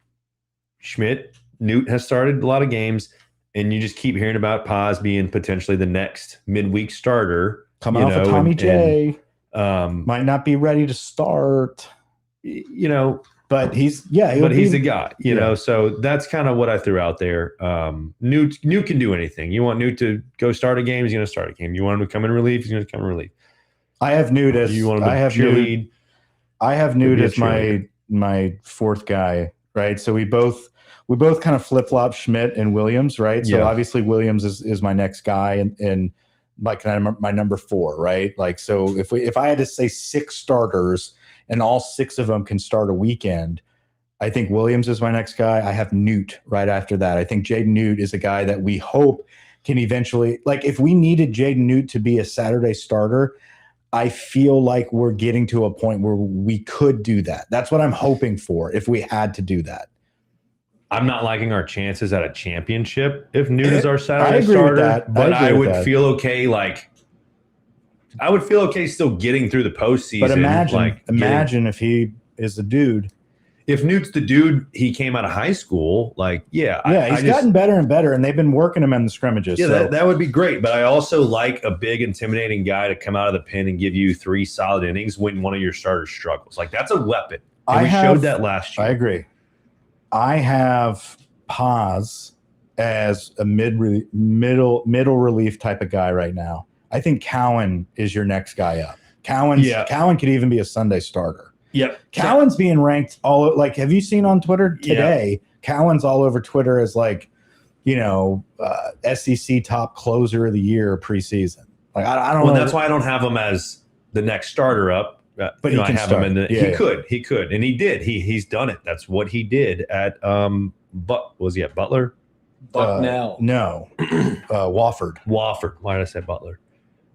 Schmidt. Newt has started a lot of games, and you just keep hearing about Paz being potentially the next midweek starter. Coming off of Tommy J. Might not be ready to start. But he's a guy, you know. So that's kind of what I threw out there. Newt can do anything. You want Newt to go start a game, he's going to start a game. You want him to come in relief, he's going to come in relief. I have Newt as you want him to cheerlead. I have Newt as my 4th guy, right? So we both kind of flip flop Schmidt and Williams, right? So obviously Williams is my next guy and like my number 4, right? Like so if I had to say 6 starters and all 6 of them can start a weekend, I think Williams is my next guy. I have Newt right after that. I think Jaden Newt is a guy that we hope can eventually, like if we needed Jaden Newt to be a Saturday starter, I feel like we're getting to a point where we could do that. That's what I'm hoping for if we had to do that. I'm not liking our chances at a championship if Newt is our Saturday I agree starter, with that. but I agree with would that. feel okay. Like I would feel okay still getting through the postseason. But imagine, like if he is the dude. If Newt's the dude, he came out of high school. Like, yeah, he's gotten better and better, and they've been working him in the scrimmages. Yeah, so. that would be great. But I also like a big, intimidating guy to come out of the pen and give you 3 solid innings when one of your starters struggles. Like that's a weapon. And we showed that last year. I agree. I have Paz as a middle relief type of guy right now. I think Cowan is your next guy up. Cowan could even be a Sunday starter. Yep. Cowan's being ranked all like, have you seen on Twitter today? Yeah. Cowan's all over Twitter as like, SEC top closer of the year preseason. Like I don't know. Well, that's why I don't have him as the next starter up. But he I have him in the. Yeah, he could, and he did. He's done it. That's what he did at was he at Butler? Bucknell. No, Wofford. Why did I say Butler?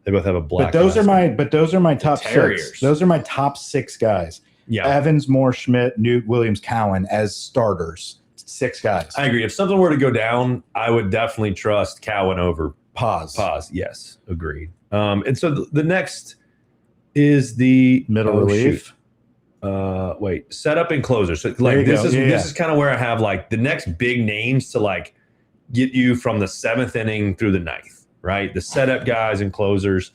They both have a black. But those are my top Terriers. 6. Those are my top 6 guys. Yeah. Evans, Moore, Schmidt, Newt, Williams, Cowan as starters. 6 guys. I agree. If something were to go down, I would definitely trust Cowan over Paz. Yes, agreed. And so the next is the middle relief. Setup and closer. So like this is kind of where I have like the next big names to like get you from the 7th inning through the 9th, right? The setup guys and closers,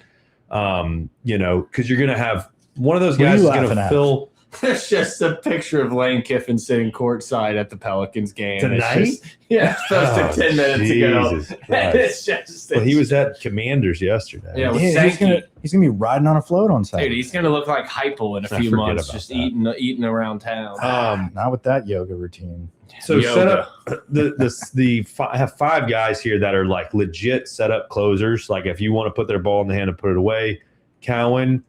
because you're gonna have one of those guys is gonna fill. It's just a picture of Lane Kiffin sitting courtside at the Pelicans game tonight. It's posted 10 minutes ago. It's just. Well, he was at Commanders yesterday. Yeah, he's gonna be riding on a float on Saturday. Dude, he's gonna look like Heupel in a few months, just eating around town. Not with that yoga routine. So set up I have 5 guys here that are like legit setup closers. Like if you want to put their ball in the hand and put it away, Cowan,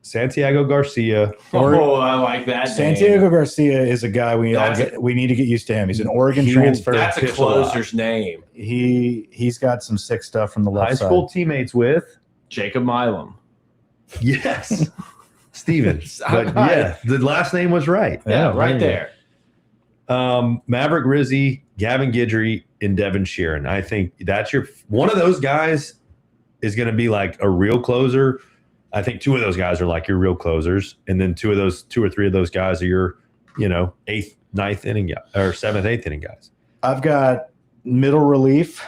Santiago Garcia. I like that. Santiago Garcia is a guy we need to get used to him. He's an Oregon transfer. That's a closer's name. He's got some sick stuff from the left side. High school teammates with Jacob Milam. Yes, Stevens. But yeah, the last name was right. Yeah, right there. Maverick Rizzi, Gavin Guidry, and Devin Sheeran. I think that's one of those guys is going to be like a real closer. I think 2 of those guys are like your real closers, and then 2 or 3 of those guys are your, 8th, 9th inning or 7th, 8th inning guys. I've got middle relief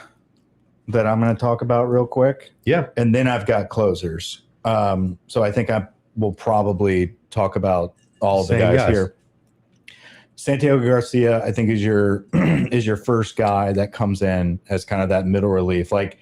that I'm going to talk about real quick. Yeah, and then I've got closers. So I think I will probably talk about all of the guys here. Santiago Garcia, I think is your first guy that comes in as kind of that middle relief, like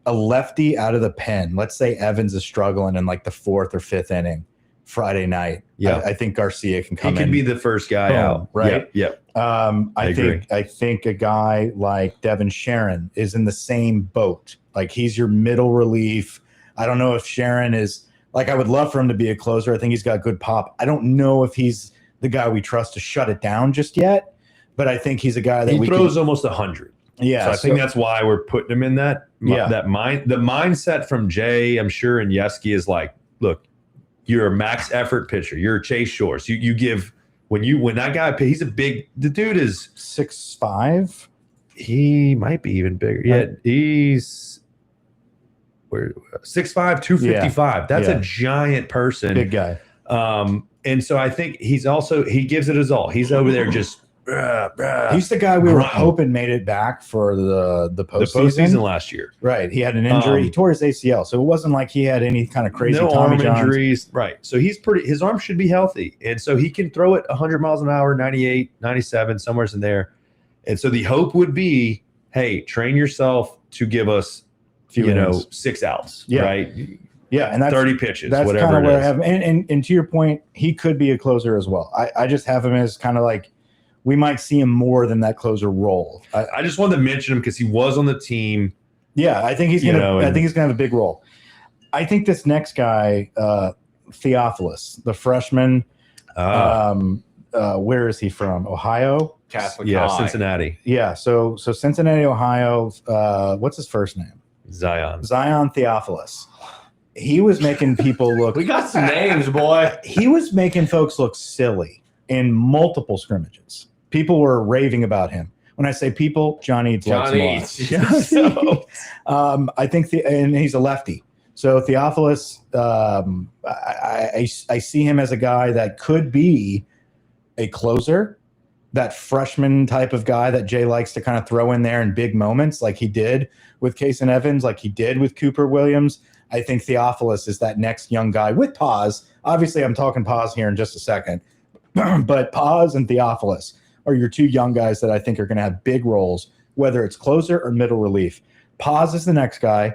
a lefty out of the pen. Let's say Evans is struggling in like the 4th or 5th inning Friday night. Yeah, I think Garcia can come in. He could be the first guy out, right? Yep. I think a guy like Devin Sheeran is in the same boat. Like he's your middle relief. I don't know if Sheeran is like, I would love for him to be a closer. I think he's got good pop. I don't know if he's the guy we trust to shut it down just yet, but I think he's a guy that he throws almost 100. Yeah, so I think that's why we're putting him in that. Yeah, the mindset from Jay, I'm sure, and Yeski is like, look, you're a max effort pitcher. You're a Chase Shores. You give when that guy, the dude is 6'5". He might be even bigger. Yeah, he's 6'5", 255. Yeah. That's a giant person. Big guy. And so I think he gives it his all. He's over there just. He's the guy we were hoping made it back for the postseason last year. Right. He had an injury. He tore his ACL. So it wasn't like he had any kind of crazy Tommy John injuries. Right. So his arm should be healthy. And so he can throw it 100 miles an hour, 98, 97, somewhere in there. And so the hope would be, hey, train yourself to give us, 6 outs. Yeah. Right. Yeah, and that's 30 pitches. That's whatever kind of where I have him. And to your point, he could be a closer as well. I just have him as kind of like, we might see him more than that closer role. I just wanted to mention him because he was on the team. Yeah, I think he's gonna. I think he's gonna have a big role. I think this next guy, Theophilus, the freshman, where is he from? Ohio? Catholic Yeah, High. Cincinnati. Yeah. So Cincinnati, Ohio. What's his first name? Zion. Theophilus. He was making people look. We got some names, boy. He was making folks look silly in multiple scrimmages. People were raving about him. When I say people, John Eads likes him a lot. I think, and he's a lefty. So Theophilus, I see him as a guy that could be a closer, that freshman type of guy that Jay likes to kind of throw in there in big moments, like he did with Case and Evans, like he did with Cooper Williams. I think Theophilus is that next young guy with Paz. Obviously, I'm talking Paz here in just a second, but Paz and Theophilus are your two young guys that I think are going to have big roles, whether it's closer or middle relief. Paz is the next guy.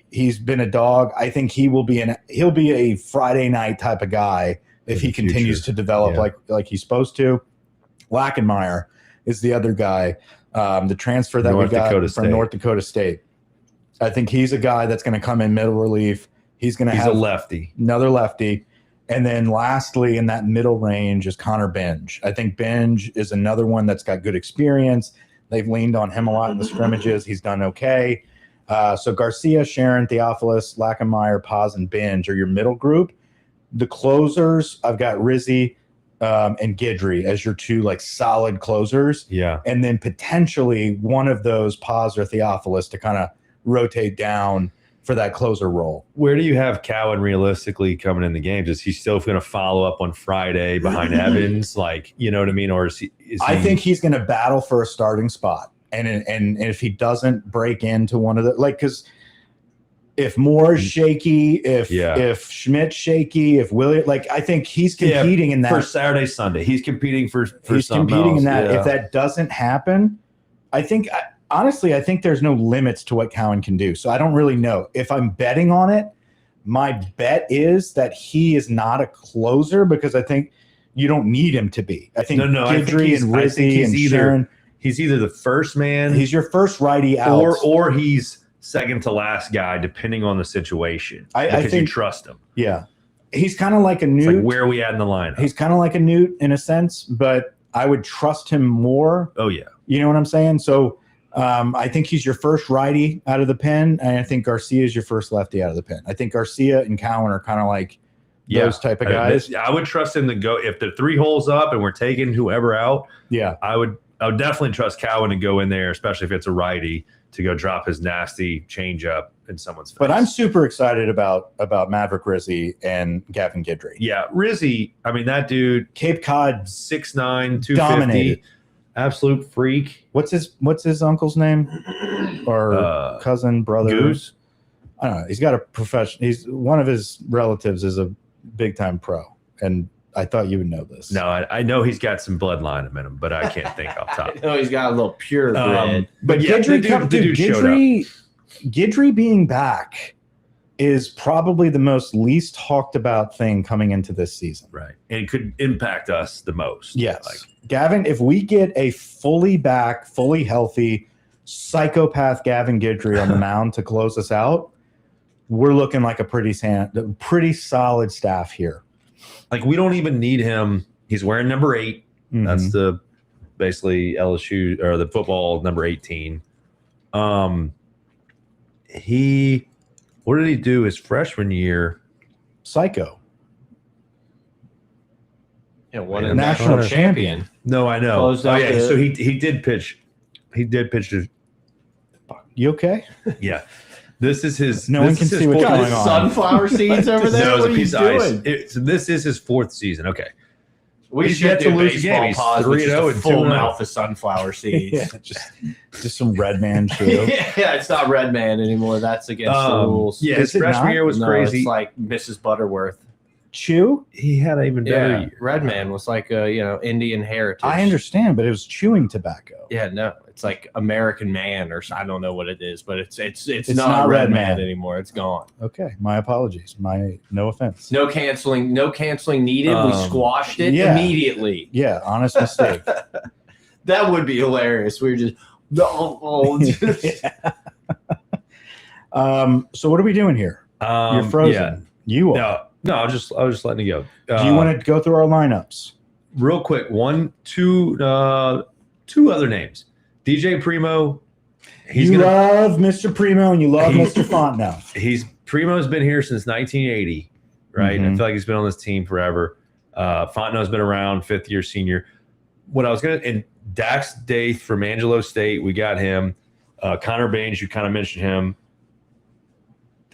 He's been a dog. I think he'll be a Friday night type of guy if he continues to develop like he's supposed to. Lackenmeyer is the other guy, the transfer that we got from North Dakota State. I think he's a guy that's going to come in middle relief. He's a lefty, another lefty. And then lastly, in that middle range is Connor Binge. I think Binge is another one that's got good experience. They've leaned on him a lot in the scrimmages. He's done okay. So Garcia, Sharon, Theophilus, Lackenmeyer, Paz, and Binge are your middle group. The closers, I've got Rizzi and Guidry as your two like solid closers. Yeah. And then potentially one of those, Paz or Theophilus, to kind of rotate down for that closer role. Where do you have Cowan realistically coming in the games? Is he still going to follow up on Friday behind Evans? Like, you know what I mean? Or is he I think he's going to battle for a starting spot. And if he doesn't break into one of the, like, because if Moore's shaky, if Schmidt's shaky, if William, like, I think he's competing in that. For Saturday, Sunday. He's competing for he's competing in that. Yeah. If that doesn't happen, I think, honestly, I think there's no limits to what Cowan can do. So I don't really know. If I'm betting on it, my bet is that he is not a closer because I think you don't need him to be. I think Guidry and Rizzi and Sharon. He's either the first man. He's your first righty out. Or he's second to last guy, depending on the situation. I think you trust him. Yeah. He's kind of like a Newt. Like, where are we at in the lineup? He's kind of like a Newt in a sense, but I would trust him more. Oh, yeah. You know what I'm saying? So I think he's your first righty out of the pen, and I think Garcia is your first lefty out of the pen. I think Garcia and Cowan are kind of like those type of guys. I would trust him to go. If the 3 holes up and we're taking whoever out, I would definitely trust Cowan to go in there, especially if it's a righty, to go drop his nasty changeup in someone's face. But I'm super excited about Maverick Rizzi and Gavin Guidry. Yeah, Rizzi, I mean, that dude, Cape Cod, 6'9", 250, dominated. Absolute freak. What's his uncle's name? Or cousin, brother? Goose? I don't know. He's got a profession. He's one of his relatives is a big time pro, and I thought you would know this. No, I know he's got some bloodline in him, but I can't think off top. I know he's got a little purebred. But yeah, Guidry being back is probably the most least talked about thing coming into this season. Right. And could impact us the most. Yes. Gavin, if we get a fully back, fully healthy psychopath Gavin Guidry on the mound to close us out, we're looking like a pretty solid staff here. Like, we don't even need him. He's wearing number 8. Mm-hmm. That's the basically LSU or the football number 18. What did he do his freshman year? Psycho. Yeah, won a national champion. No, I know. So he did pitch. He did pitch to. You okay? Yeah. This is his. No one can see what's going on. Sunflower seeds over there. No, what are you doing? So this is his 4th season. Okay. We should do baseball pause with just a full mouth of sunflower seeds. just some Red Man chew. Yeah, it's not Red Man anymore. That's against the rules. Yeah, his freshman year was crazy. It's like Mrs. Butterworth. Chew? He had an even better year. Red Man was like Indian heritage. I understand, but it was chewing tobacco. Yeah, no, it's like American Man, or I don't know what it is, but it's not Red Man anymore. It's gone. Okay, my apologies. No offense. No canceling needed. We squashed it immediately. Yeah, honest mistake. That would be hilarious. We were just So what are we doing here? You're frozen. Yeah. You are. No, I was just letting it go. Do you want to go through our lineups? real quick, two other names. DJ Primo. You love Mr. Primo and you love Mr. Fontenot. Primo's been here since 1980, right? And I feel like he's been on this team forever. Fontenot's been around, 5th-year senior. And Dax Daith from Angelo State, we got him. Connor Baines, you kind of mentioned him.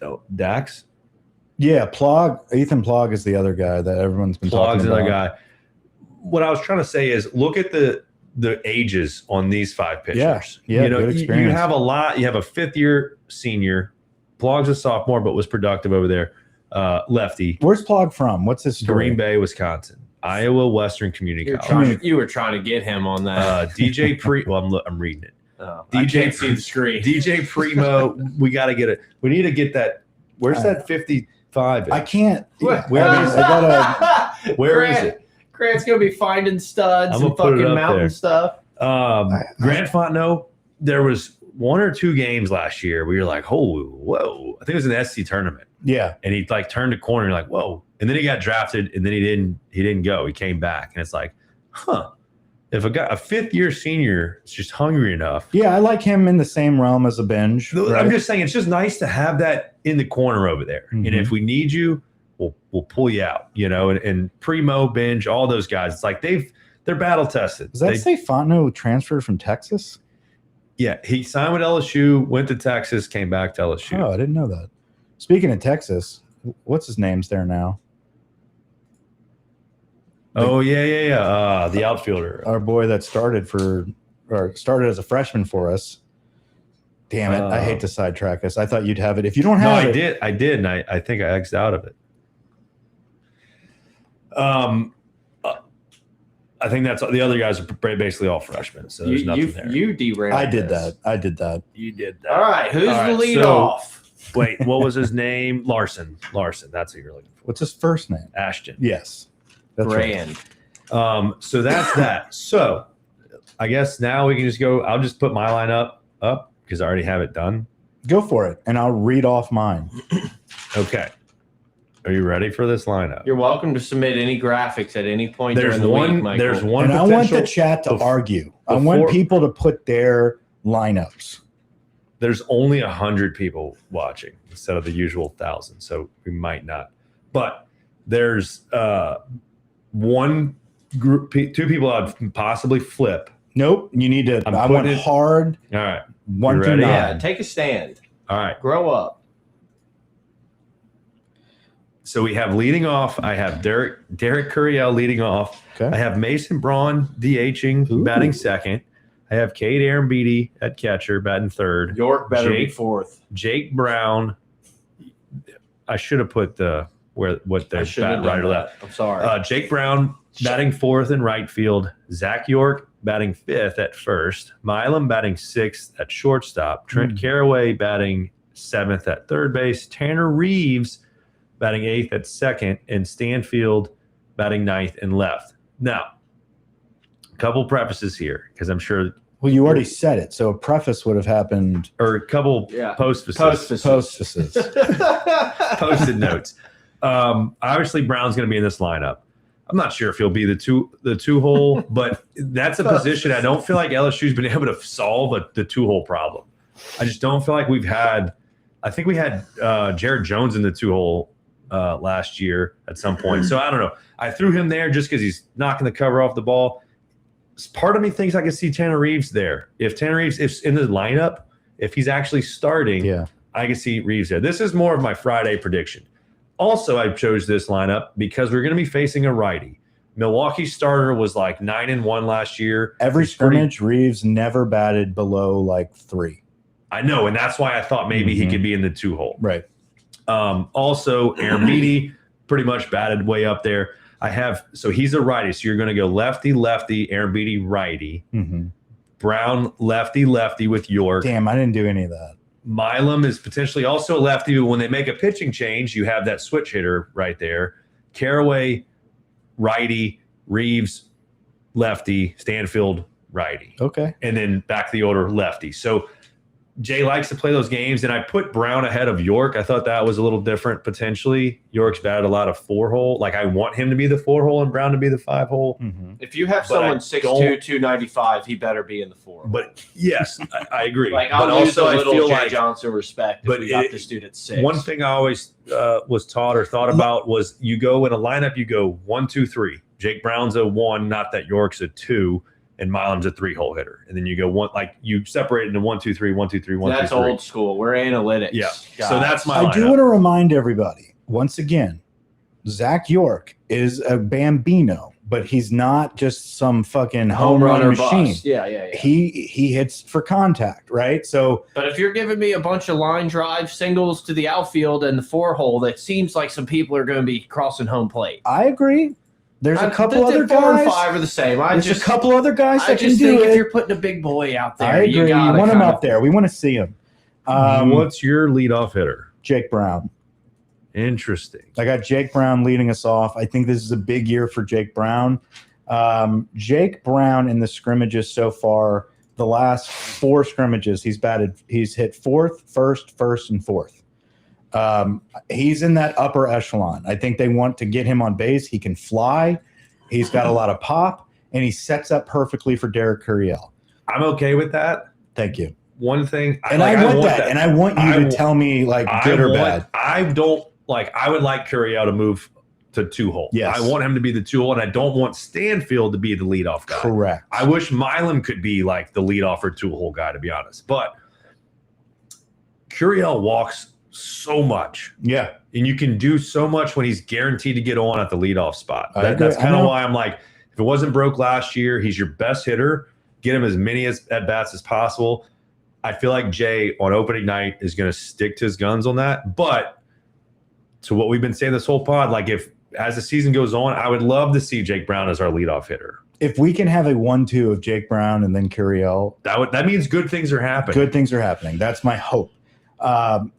Oh, Dax? Yeah, Ethan Plog is the other guy that everyone's been talking about. Plog's the other guy. What I was trying to say is look at the ages on these 5 pitchers. Yeah, good experience. You have a lot. You have a 5th-year senior. Plog's a sophomore, but was productive over there. Lefty. Where's Plog from? What's his story? Green Bay, Wisconsin. Iowa Western Community College. You were trying to get him on that. DJ Well, I'm reading it. I can't see the screen. DJ Primo. We got to get it. We need to get that. Where's that 55? I can't. Where is it? Grant's gonna be finding studs and fucking mountain stuff. Grant Fontenot. There was 1 or 2 games last year where you're like, oh, whoa. I think it was an SC tournament. Yeah. And he like turned a corner. You're like, whoa. And then he got drafted, and then he didn't go. He came back, and it's like, huh. If a 5th-year senior is just hungry enough. Yeah, I like him in the same realm as a Binge. Right? I'm just saying, it's just nice to have that in the corner over there. And if we need you, we'll pull you out. And Primo, Binge, all those guys. It's like they're battle tested. Does that say Fontenot transferred from Texas? Yeah, he signed with LSU, went to Texas, came back to LSU. Oh, I didn't know that. Speaking of Texas, what's his name's there now? Oh, yeah. The outfielder. Our boy that started as a freshman for us. Damn it. I hate to sidetrack us. I thought you'd have it. If you don't have it. I did. And I think I X'd out of it. I think that's the other guys are basically all freshmen. So there's nothing there. You derailed. I did that. You did that. All right. Who's the lead off? Wait, what was his name? Larson. That's who you're looking for. What's his first name? Ashton. Yes. That's Brand. Right. So that's that. So I guess now we can just go. I'll just put my line up because I already have it done. Go for it, and I'll read off mine. Okay. Are you ready for this lineup? You're welcome to submit any graphics at any point during the week, Michael. There's one. And I want the chat to argue. I want people to put their lineups. There's only 100 people watching instead of the usual 1,000, so we might not. But there's one group, 2 people I'd possibly flip. Nope. You need to. I want it hard. All right. 1 through 9. Yeah. Take a stand. All right. Grow up. So we have leading off. I have Derek Curiel leading off. Okay. I have Mason Braun DHing, batting second. I have Cade Arambeedi at catcher, batting third. York better be fourth. Jake Brown. I should have put what their bat right or left. I'm sorry. Jake Brown batting fourth in right field. Zach York batting fifth at first. Milam batting sixth at shortstop. Trent Caraway batting seventh at third base. Tanner Reeves batting eighth at second, and Stanfield batting ninth and left. Now, a couple prefaces here, because I'm sure. Well, you already said it, so a preface would have happened. Or a couple postfaces. Post-it notes. Obviously, Brown's going to be in this lineup. I'm not sure if he'll be the two hole, but that's a position I don't feel like LSU's been able to solve the 2-hole problem. I just don't feel like we've had. I think we had Jared Jones in the 2-hole last year at some point. So I don't know. I threw him there just because he's knocking the cover off the ball. Part of me thinks I can see Tanner Reeves there. If Tanner Reeves is in the lineup, if he's actually starting, I can see Reeves there. This is more of my Friday prediction. Also, I chose this lineup because we're going to be facing a righty. Milwaukee's starter was like 9-1 last year. Every scrimmage, Reeves never batted below like 3. I know, and that's why I thought maybe he could be in the 2-hole. Right. Also, Arambeedi pretty much batted way up there. So he's a righty. So you're going to go lefty, Arambeedi righty. Brown lefty with York. Damn, I didn't do any of that. Milam is potentially also a lefty, but when they make a pitching change, you have that switch hitter right there. Caraway righty, Reeves lefty, Stanfield righty. Okay. And then back to the order lefty. So Jay likes to play those games, and I put Brown ahead of York. I thought that was a little different potentially. York's batted a lot of 4-hole. Like, I want him to be the 4-hole and Brown to be the 5-hole. Mm-hmm. If you have someone 6'2", 295, he better be in the 4. But yes, I agree. Like, but I'll lose also, a I little feel Jay like Johnson respect if we got this dude at 6. one thing I always was taught or thought about was you go in a lineup, you go 1, 2, 3. Jake Brown's a 1, not that York's a 2. And Milam's a 3-hole hitter. And then you go one, like you separate into 1, 2, 3, 1, 2, 3, 1, 2, 3. That's old school. We're analytics. Yeah. Guys. So that's my I do lineup. want to remind everybody, once again, Zach York is a Bambino, but he's not just some fucking home run machine. Bust. Yeah. He hits for contact, right? So, but if you're giving me a bunch of line drive singles to the outfield and the 4-hole, that seems like some people are going to be crossing home plate. I agree. There's a couple the other 4 guys. and 5 are the same. There's a couple other guys that can do think it. if you're putting a big boy out there, I agree. You want him out there. We want to see him. What's your leadoff hitter? Jake Brown. Interesting. I got Jake Brown leading us off. I think this is a big year for Jake Brown. Jake Brown in the scrimmages so far, the last 4 scrimmages, he's hit 4th, 1st, and 4th. He's in that upper echelon. I think they want to get him on base. He can fly. He's got a lot of pop, and he sets up perfectly for Derek Curiel. I'm okay with that. Thank you. One thing, I want that, and I want you to tell me like good or bad. I don't like. I would like Curiel to move to 2-hole. Yes. I want him to be the 2-hole, and I don't want Stanfield to be the leadoff guy. Correct. I wish Milam could be like the leadoff or 2-hole guy, to be honest. But Curiel walks so much. Yeah. And you can do so much when he's guaranteed to get on at the leadoff spot. I That's kind of know. why I'm like, if it wasn't broke last year, he's your best hitter. Get him as many at-bats as possible. I feel like Jay on opening night is going to stick to his guns on that. But to what we've been saying this whole pod, like if as the season goes on, I would love to see Jake Brown as our leadoff hitter. If we can have a 1-2 of Jake Brown and then Curiel, That means good things are happening. good things are happening. That's my hope.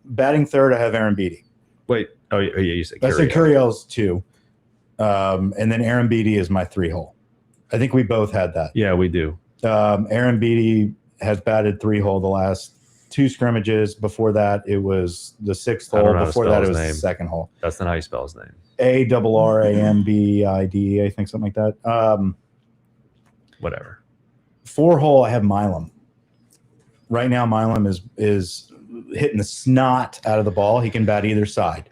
Batting third, I have Aaron Beatty. Wait, you said I said Curiel. Curiel's 2. And then Aaron Beatty is my 3-hole. I think we both had that. Yeah, we do. Aaron Beatty has batted 3-hole the last 2 scrimmages. Before that, it was the 6th I don't hole. know how to Before spell that, it his was the name. 2nd hole. That's not how you spell his name. ARRAMBIDE, I think, something like that. Whatever. 4-hole, I have Milam. Right now, Milam is hitting the snot out of the ball. He can bat either side.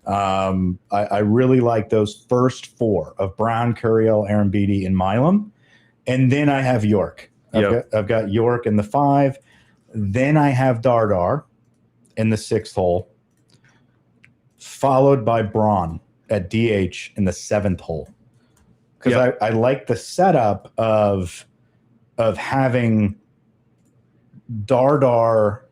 I really like those first 4 of Brown, Curiel, Aaron Beatty, and Milam. And then I have York. I've got York in the 5. Then I have Dardar in the 6th hole, followed by Braun at DH in the 7th hole. Because I like the setup of having Dardar,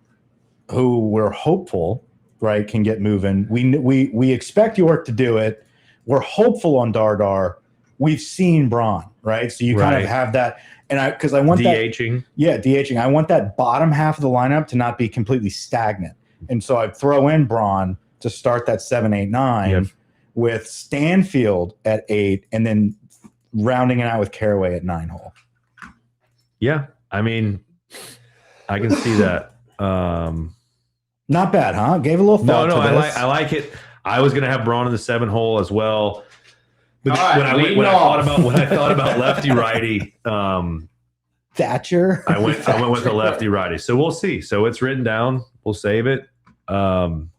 who we're hopeful, right, can get moving. We expect York to do it. We're hopeful on Dardar. We've seen Braun, right? So you kind of have that. And I want DHing. DHing. I want that bottom half of the lineup to not be completely stagnant. And so I throw in Braun to start that 7, 8, 9 with Stanfield at 8, and then rounding it out with Caraway at 9-hole. Yeah. I mean, I can see that. Not bad, huh? Gave a little thought to this. I like it. I was gonna have Braun in the 7-hole as well. But right, when I thought about lefty righty, Thatcher. I went with a lefty righty. So we'll see. So it's written down. We'll save it. I'm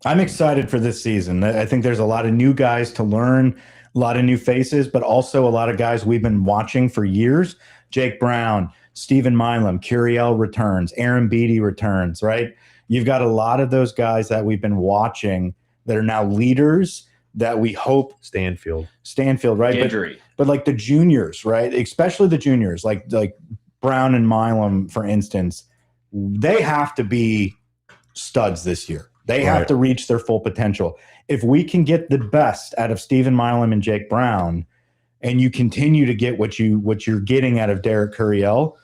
excited for this season. I think there's a lot of new guys to learn, a lot of new faces, but also a lot of guys we've been watching for years. Jake Brown, Stephen Milam, Curiel returns, Aaron Beatty returns, right? You've got a lot of those guys that we've been watching that are now leaders that we hope Stanfield, right? But like the juniors, right? Especially the juniors, like Brown and Milam, for instance, they have to be studs this year. They have to reach their full potential. If we can get the best out of Stephen Milam and Jake Brown, and you continue to get what you're getting out of Derek Curiel,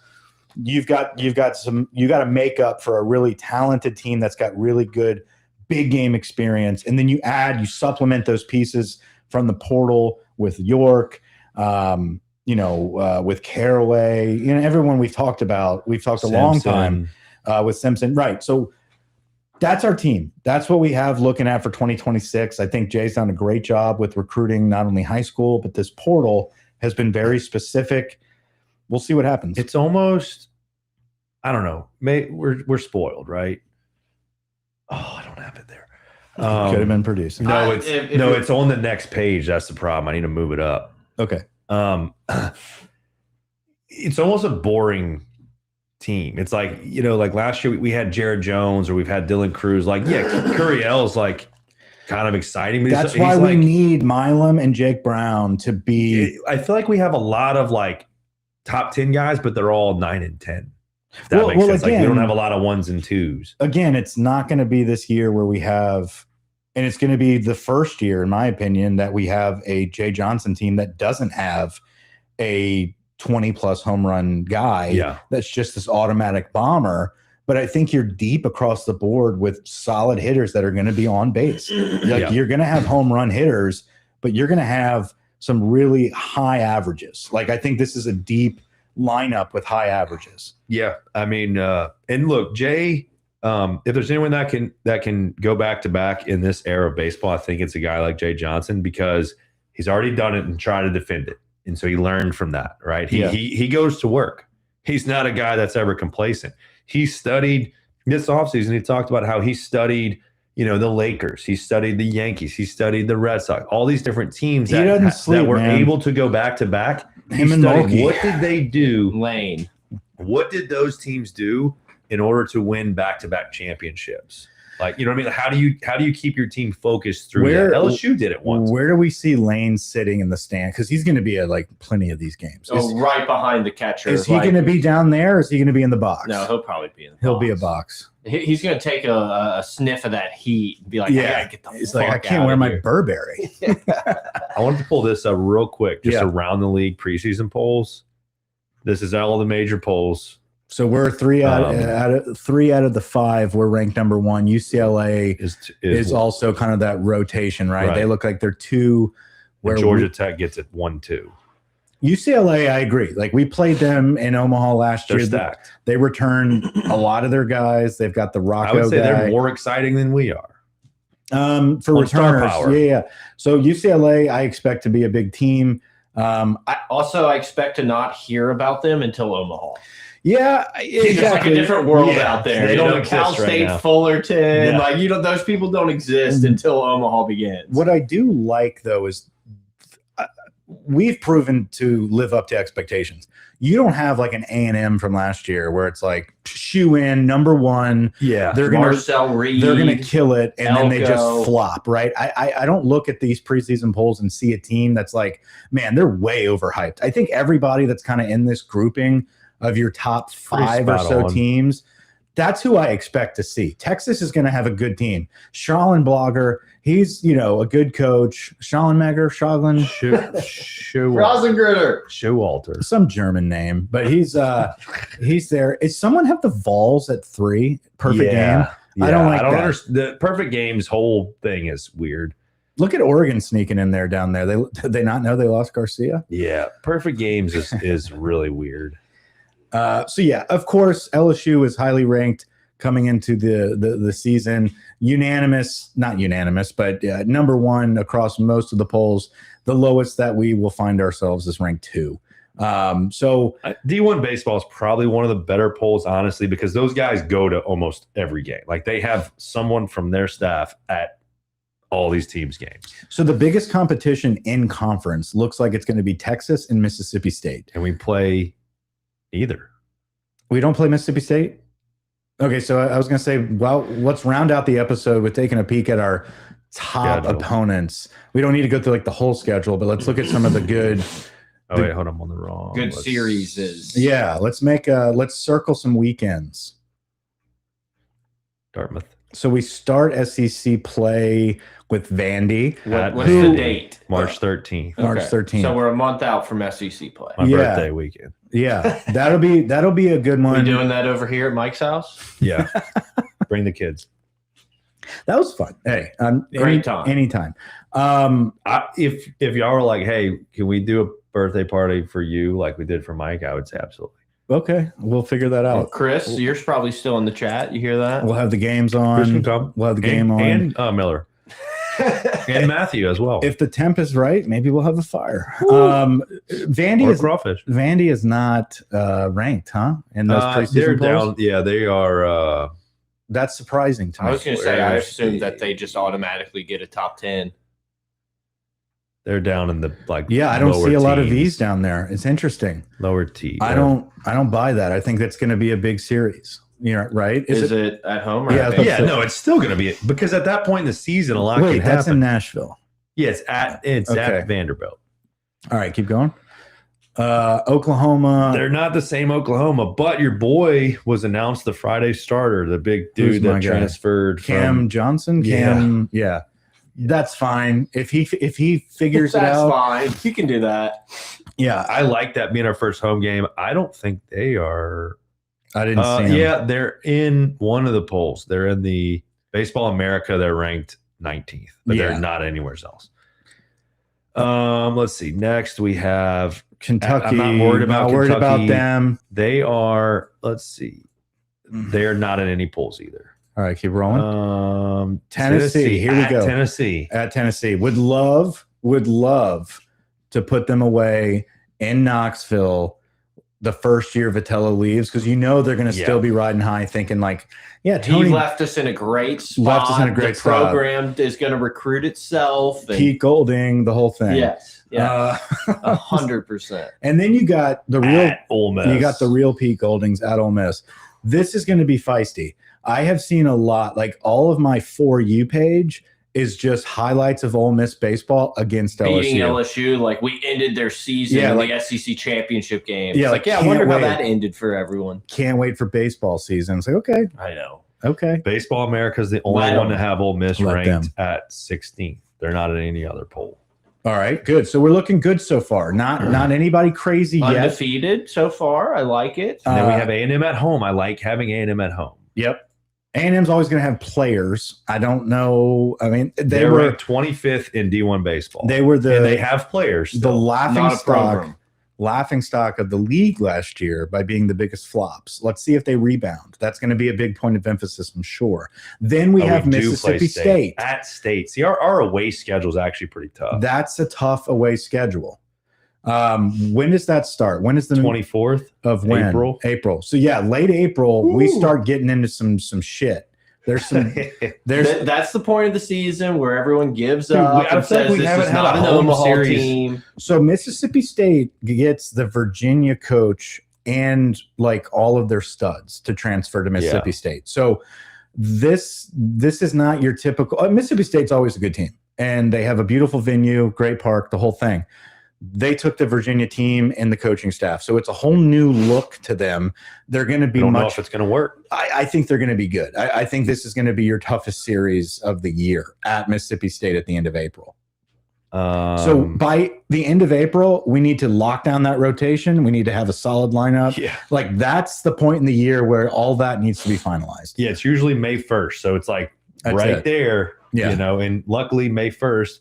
you got to make up for a really talented team that's got really good big game experience. And then you supplement those pieces from the portal with York, with Caraway, everyone we've talked about. We've talked a long time with Simpson. Right. So that's our team. That's what we have looking at for 2026. I think Jay's done a great job with recruiting, not only high school, but this portal has been very specific. We'll see what happens. It's almost, I don't know. We're spoiled, right? Oh, I don't have it there. Could have been produced. No, it's on the next page. That's the problem. I need to move it up. Okay. It's almost a boring team. It's like, like last year we had Jared Jones or we've had Dylan Cruz. Like, yeah, Curiel's like kind of exciting. But that's why we need Milam and Jake Brown to be. I feel like we have a lot of like top 10 guys, but they're all 9 and 10. If that makes sense. Again, like we don't have a lot of 1s and 2s. Again, it's not going to be this year where we have, and it's going to be the first year, in my opinion, that we have a Jay Johnson team that doesn't have a 20-plus home run guy that's just this automatic bomber. But I think you're deep across the board with solid hitters that are going to be on base. You're going to have home run hitters, but you're going to have some really high averages. Like, I think this is a deep lineup with high averages. Yeah. I mean, and look, Jay, if there's anyone that can go back to back in this era of baseball, I think it's a guy like Jay Johnson, because he's already done it and tried to defend it. And so he learned from that, right? He goes to work. He's not a guy that's ever complacent. He studied this offseason. He talked about how he studied, the Lakers. He studied the Yankees. He studied the Red Sox. All these different teams that were able to go back to back. Him and Mulkey. What did they do? Lane. What did those teams do in order to win back-to-back championships? Like, you know what I mean? How do you keep your team focused through that? LSU did it once. Where do we see Lane sitting in the stand? Because he's going to be at like plenty of these games. Right behind the catcher. Is he going to be down there, or is he going to be in the box? No, he'll probably be in the box. He'll be a box. He's going to take a sniff of that heat and be like, I gotta get the It's like, I can't wear my Burberry. I wanted to pull this up real quick, just around the league preseason polls. This is all the major polls. So we're three out of the 5. We're ranked number 1. UCLA is also kind of that rotation, right? They look like they're 2. Where Georgia Tech gets it 1-2. UCLA, I agree. Like, we played them in Omaha last year. Stacked. They returned a lot of their guys. They've got the Rocco I would say guy. They're more exciting than we are. For returners, yeah. So UCLA, I expect to be a big team. I expect to not hear about them until Omaha. Yeah, exactly. It's like a different world out there. They don't Cal State, right Fullerton, those people don't exist until Omaha begins. What I do like, though, is we've proven to live up to expectations. You don't have like an A&M from last year where it's like shoe in number 1. Yeah, they're Marcel Reed, they're gonna kill it, and then they Elko. just flop, right? I don't look at these preseason polls and see a team that's like, man, they're way overhyped. I think everybody that's kind of in this grouping of your top 5 or so teams, that's who I expect to see. Texas is going to have a good team. Schallenblogger, he's a good coach. Schallenberger, Rosengritter, Showalter, some German name, but he's there. Is someone have the Vols at 3? Perfect game. Yeah. I don't like that. Understand. The Perfect Game's whole thing is weird. Look at Oregon sneaking in there down there. Did they not know they lost Garcia? Yeah, Perfect Games is really weird. Of course, LSU is highly ranked coming into the season. Not unanimous, but number 1 across most of the polls. The lowest that we will find ourselves is ranked 2. D1 baseball is probably one of the better polls, honestly, because those guys go to almost every game. Like, they have someone from their staff at all these teams' games. So the biggest competition in conference looks like it's going to be Texas and Mississippi State. And we play either. We don't play Mississippi State? Okay, so I was going to say, well, let's round out the episode with taking a peek at our top opponents. We don't need to go through like the whole schedule, but let's look at some of the good. Wait, hold on, I'm on the wrong. Good series. Yeah, let's circle some weekends. Dartmouth. So we start SEC play with Vandy. What's the date? March 13th. March 13th. So we're a month out from SEC play. My birthday weekend. Yeah, that'll be a good one. We doing that over here at Mike's house? Yeah. Bring the kids. That was fun. Hey, great time. Anytime. If y'all were like, hey, can we do a birthday party for you like we did for Mike? I would say absolutely. Okay, we'll figure that Oh, out. Chris, you're probably still in the chat. You hear that? We'll have the games Chris on. can come. We'll have the game on. And Miller. And Matthew as well. If the temp is right, maybe we'll have a fire. Crawfish. Vandy is not ranked, huh? In those preseason they're polls? down. Yeah, they are. That's surprising to me. I was going to say, I assume that they just automatically get a top 10. They're down in the I don't lower see a lot of teens. these down there. It's interesting. Lower T. I don't buy that. I think that's going to be a big series. Right? Is it at home? Or Yeah, at Yeah, no, it's still going to be because at that point in the season, a lot Wait, can that's happen. in Nashville. Yeah, it's Okay. at Vanderbilt. All right, keep going. Oklahoma. They're not the same Oklahoma, but your boy was announced the Friday starter, the big Who's dude my that guy? transferred Cam from. Johnson. Yeah. That's fine. If he figures it That's out, fine. You can do that. yeah. I like that being our first home game. I don't think they are. I didn't see him. Yeah, they're in one of the polls. They're in the Baseball America. They're ranked 19th, but Yeah. they're not anywhere else. Let's see. Next, we have Kentucky. I'm not worried about Kentucky. them. They are. Let's see. They're not in any polls either. All right, keep rolling. Tennessee. Here we At go. Tennessee. At Tennessee. Would love to put them away in Knoxville the first year Vitello leaves, because they're going to still be riding high, thinking Tony He left us in a great spot. Left us in a great the spot. program is going to recruit itself. And Pete Golding, the whole thing. yes, 100%. And then you got the real At Ole Miss. You got the real Pete Goldings at Ole Miss. This is going to be feisty. I have seen a lot, all of my For You page is just highlights of Ole Miss baseball against Beating LSU. LSU, we ended their season in the SEC championship game. Yeah, I wonder how that ended for everyone. Can't wait for baseball season. It's okay. I know. Okay. Baseball America is the only one to have Ole Miss Let ranked at 16th. They're not in any other poll. All right, good. So we're looking good so far. Not anybody crazy yet. Undefeated so far. I like it. And then we have A&M at home. I like having A&M at home. Yep. A&M's always going to have players. I don't know. I mean, they were ranked 25th in D1 baseball. They were and they have players. The Still. laughing stock of the league last year by being the biggest flops. Let's see if they rebound. That's going to be a big point of emphasis, I'm sure. Then we have Mississippi State. At State. See, our away schedule is actually pretty tough. That's a tough away schedule. When does that start? When is the 24th of when? April. So late April, we start getting into some shit. There's that's the point of the season where everyone gives up and says we haven't had not a an home Omaha series. team. So Mississippi State gets the Virginia coach and all of their studs to transfer to Mississippi State. So this is not your typical Mississippi State's always a good team, and they have a beautiful venue, great park, the whole thing. They took the Virginia team and the coaching staff. So it's a whole new look to them. They're going to be I don't know if it's going to work. I think they're going to be good. I think this is going to be your toughest series of the year at Mississippi State at the end of April. So by the end of April, we need to lock down that rotation. We need to have a solid lineup. Yeah. That's the point in the year where all that needs to be finalized. Yeah, it's usually May 1st. So it's That's there, and luckily May 1st,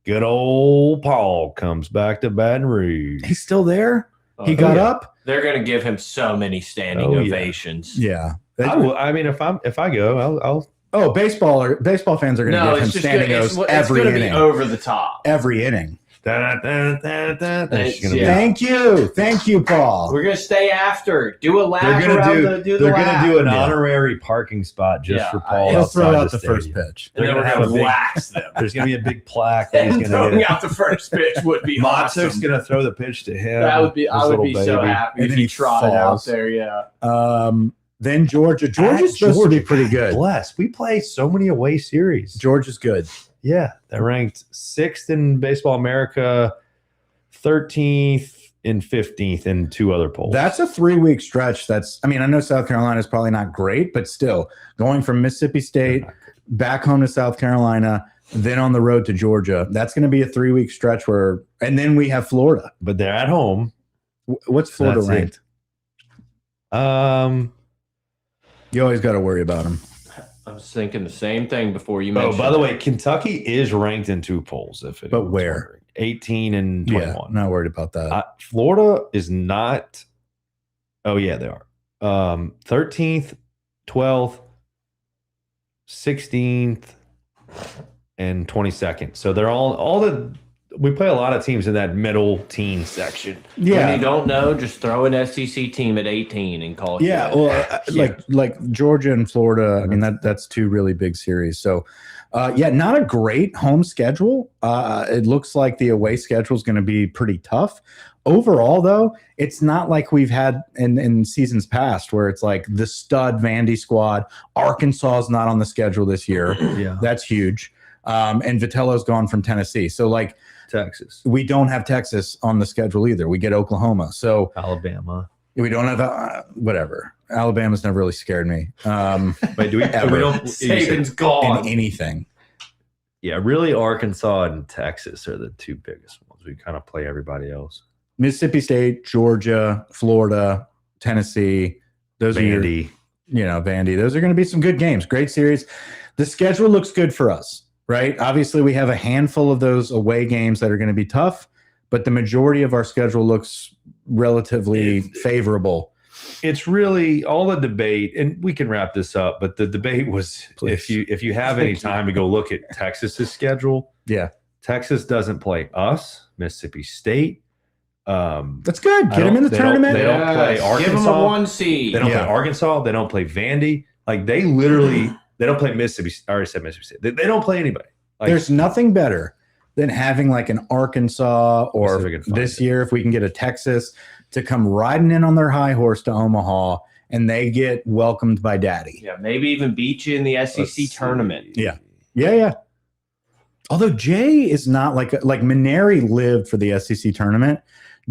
good old Paul comes back to Baton Rouge. He's still there. He got up. They're going to give him so many standing ovations. Yeah. I mean, if I go, I'll. Oh, baseball fans are going to give him standing ovations every inning. It's going to be over the top. Every inning. Thank you, Paul. We're gonna stay after. Do a lap They're around gonna do an honorary parking spot just for Paul. He'll throw out the stadium. first pitch. And then we're gonna wax them. There's gonna be a big plaque. That he's Throwing out the first pitch would be Matsuk's awesome. gonna throw the pitch to him. That would be. I would be so happy And if then he he trotted out falls. there. Yeah. Then Georgia. Georgia's supposed to be pretty good. Bless. We play so many away series. Georgia's good. Yeah, they're ranked 6th in Baseball America, 13th and 15th in 2 other polls. That's a 3-week stretch. I know South Carolina is probably not great, but still going from Mississippi State back home to South Carolina, then on the road to Georgia. That's going to be a 3-week stretch and then we have Florida. But they're at home. What's Florida ranked? You always got to worry about them. I was thinking the same thing before you mentioned. Oh, by the way, Kentucky is ranked in 2 polls. But where? 18 and 21. Yeah, not worried about that. Florida is not Oh yeah, they are. 13th, 12th, 16th, and 22nd. So they're all the. We play a lot of teams in that middle teen section. When you don't know, just throw an SEC team at 18 and call it. Yeah, well, like Georgia and Florida. I mean, that's two really big series. So, not a great home schedule. It looks like the away schedule is going to be pretty tough. Overall, though, it's not like we've had in seasons past where it's like the stud Vandy squad. Arkansas is not on the schedule this year. Yeah, that's huge. And Vitello's gone from Tennessee. So, like, Texas. We don't have Texas on the schedule either. We get Oklahoma. So Alabama. We don't have whatever. Alabama's never really scared me. Wait, do we? We don't. Saban's gone. In anything. Yeah, really, Arkansas and Texas are the two biggest ones. We kind of play everybody else. Mississippi State, Georgia, Florida, Tennessee. Those Vandy. are Vandy. Those are going to be some good games. Great series. The schedule looks good for us. Right. Obviously, we have a handful of those away games that are going to be tough, but the majority of our schedule looks relatively favorable. It's really all the debate, and we can wrap this up. But the debate was if you have any time to go look at Texas's schedule. Yeah, Texas doesn't play us, Mississippi State. That's good. Get them in the tournament. They don't play Arkansas. Give them a 1 seed. They don't play Arkansas. They don't play Vandy. Like they literally. They don't play Mississippi. I already said Mississippi State. They don't play anybody. Like, there's nothing better than having like an Arkansas or this year, if we can get a Texas to come riding in on their high horse to Omaha and they get welcomed by daddy. Yeah, maybe even beat you in the SEC tournament. Yeah. Although Jay is not like Maneri lived for the SEC tournament.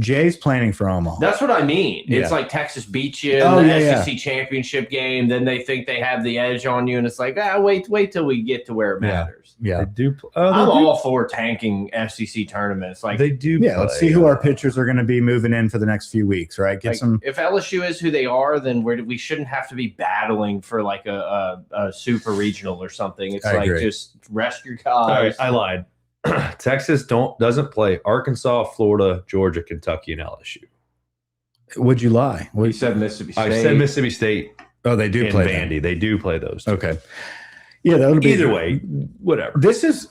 Jay's planning for Omaha. That's what I mean. It's like Texas beats you in the SEC championship game. Then they think they have the edge on you. And it's like, wait till we get to where it matters. Yeah. They do. I'm all for tanking SEC tournaments. Like they do. Yeah. Let's see who our pitchers are going to be moving in for the next few weeks, right? If LSU is who they are, then we shouldn't have to be battling for like a super regional or something. It's just rest your guys. All right, I lied. Texas doesn't play Arkansas, Florida, Georgia, Kentucky, and LSU. Would you lie? You said Mississippi State. I said Mississippi State. Oh, they do play Vandy. They do play those two. Okay. Yeah, that'll be either way. Whatever. This is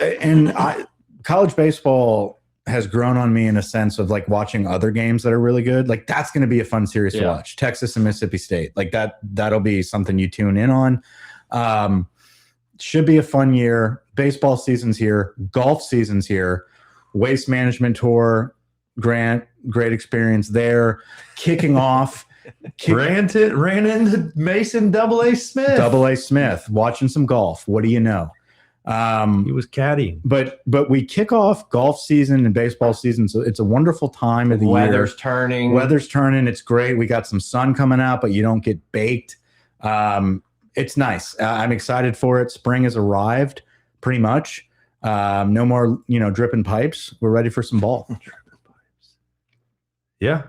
college baseball has grown on me in a sense of like watching other games that are really good. Like that's going to be a fun series to watch. Texas and Mississippi State. Like that'll be something you tune in on. Should be a fun year. Baseball season's here. Golf season's here. Waste management tour. Grant, great experience there. Kicking off. Ran into Mason AA Smith. AA Smith. Watching some golf. What do you know? He was caddying. But we kick off golf season and baseball season. So it's a wonderful time of the year. Weather's turning. It's great. We got some sun coming out, but you don't get baked. It's nice. I'm excited for it. Spring has arrived pretty much. No more, dripping pipes. We're ready for some ball. Yeah.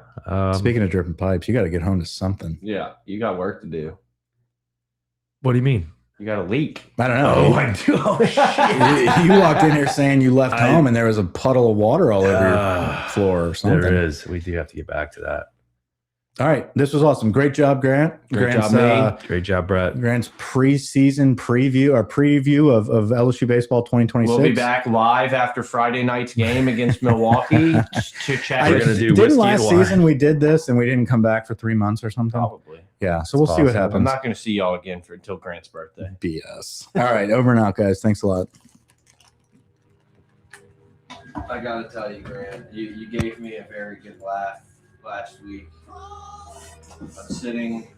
Speaking of dripping pipes, you got to get home to something. Yeah. You got work to do. What do you mean? You got a leak. I don't know. Oh, I do. Oh, shit. You walked in here saying you left home and there was a puddle of water all over your floor or something. There is. We do have to get back to that. All right. This was awesome. Great job, Grant. Great job, Brett. Grant's preseason preview of LSU Baseball 2026. We'll be back live after Friday night's game against Milwaukee to chat. Didn't last season we did this and we didn't come back for 3 months or something? Probably. Yeah. So we'll see what happens. I'm not going to see y'all again until Grant's birthday. BS. All right. Over and out, guys. Thanks a lot. I got to tell you, Grant, you gave me a very good laugh last week. I'm sitting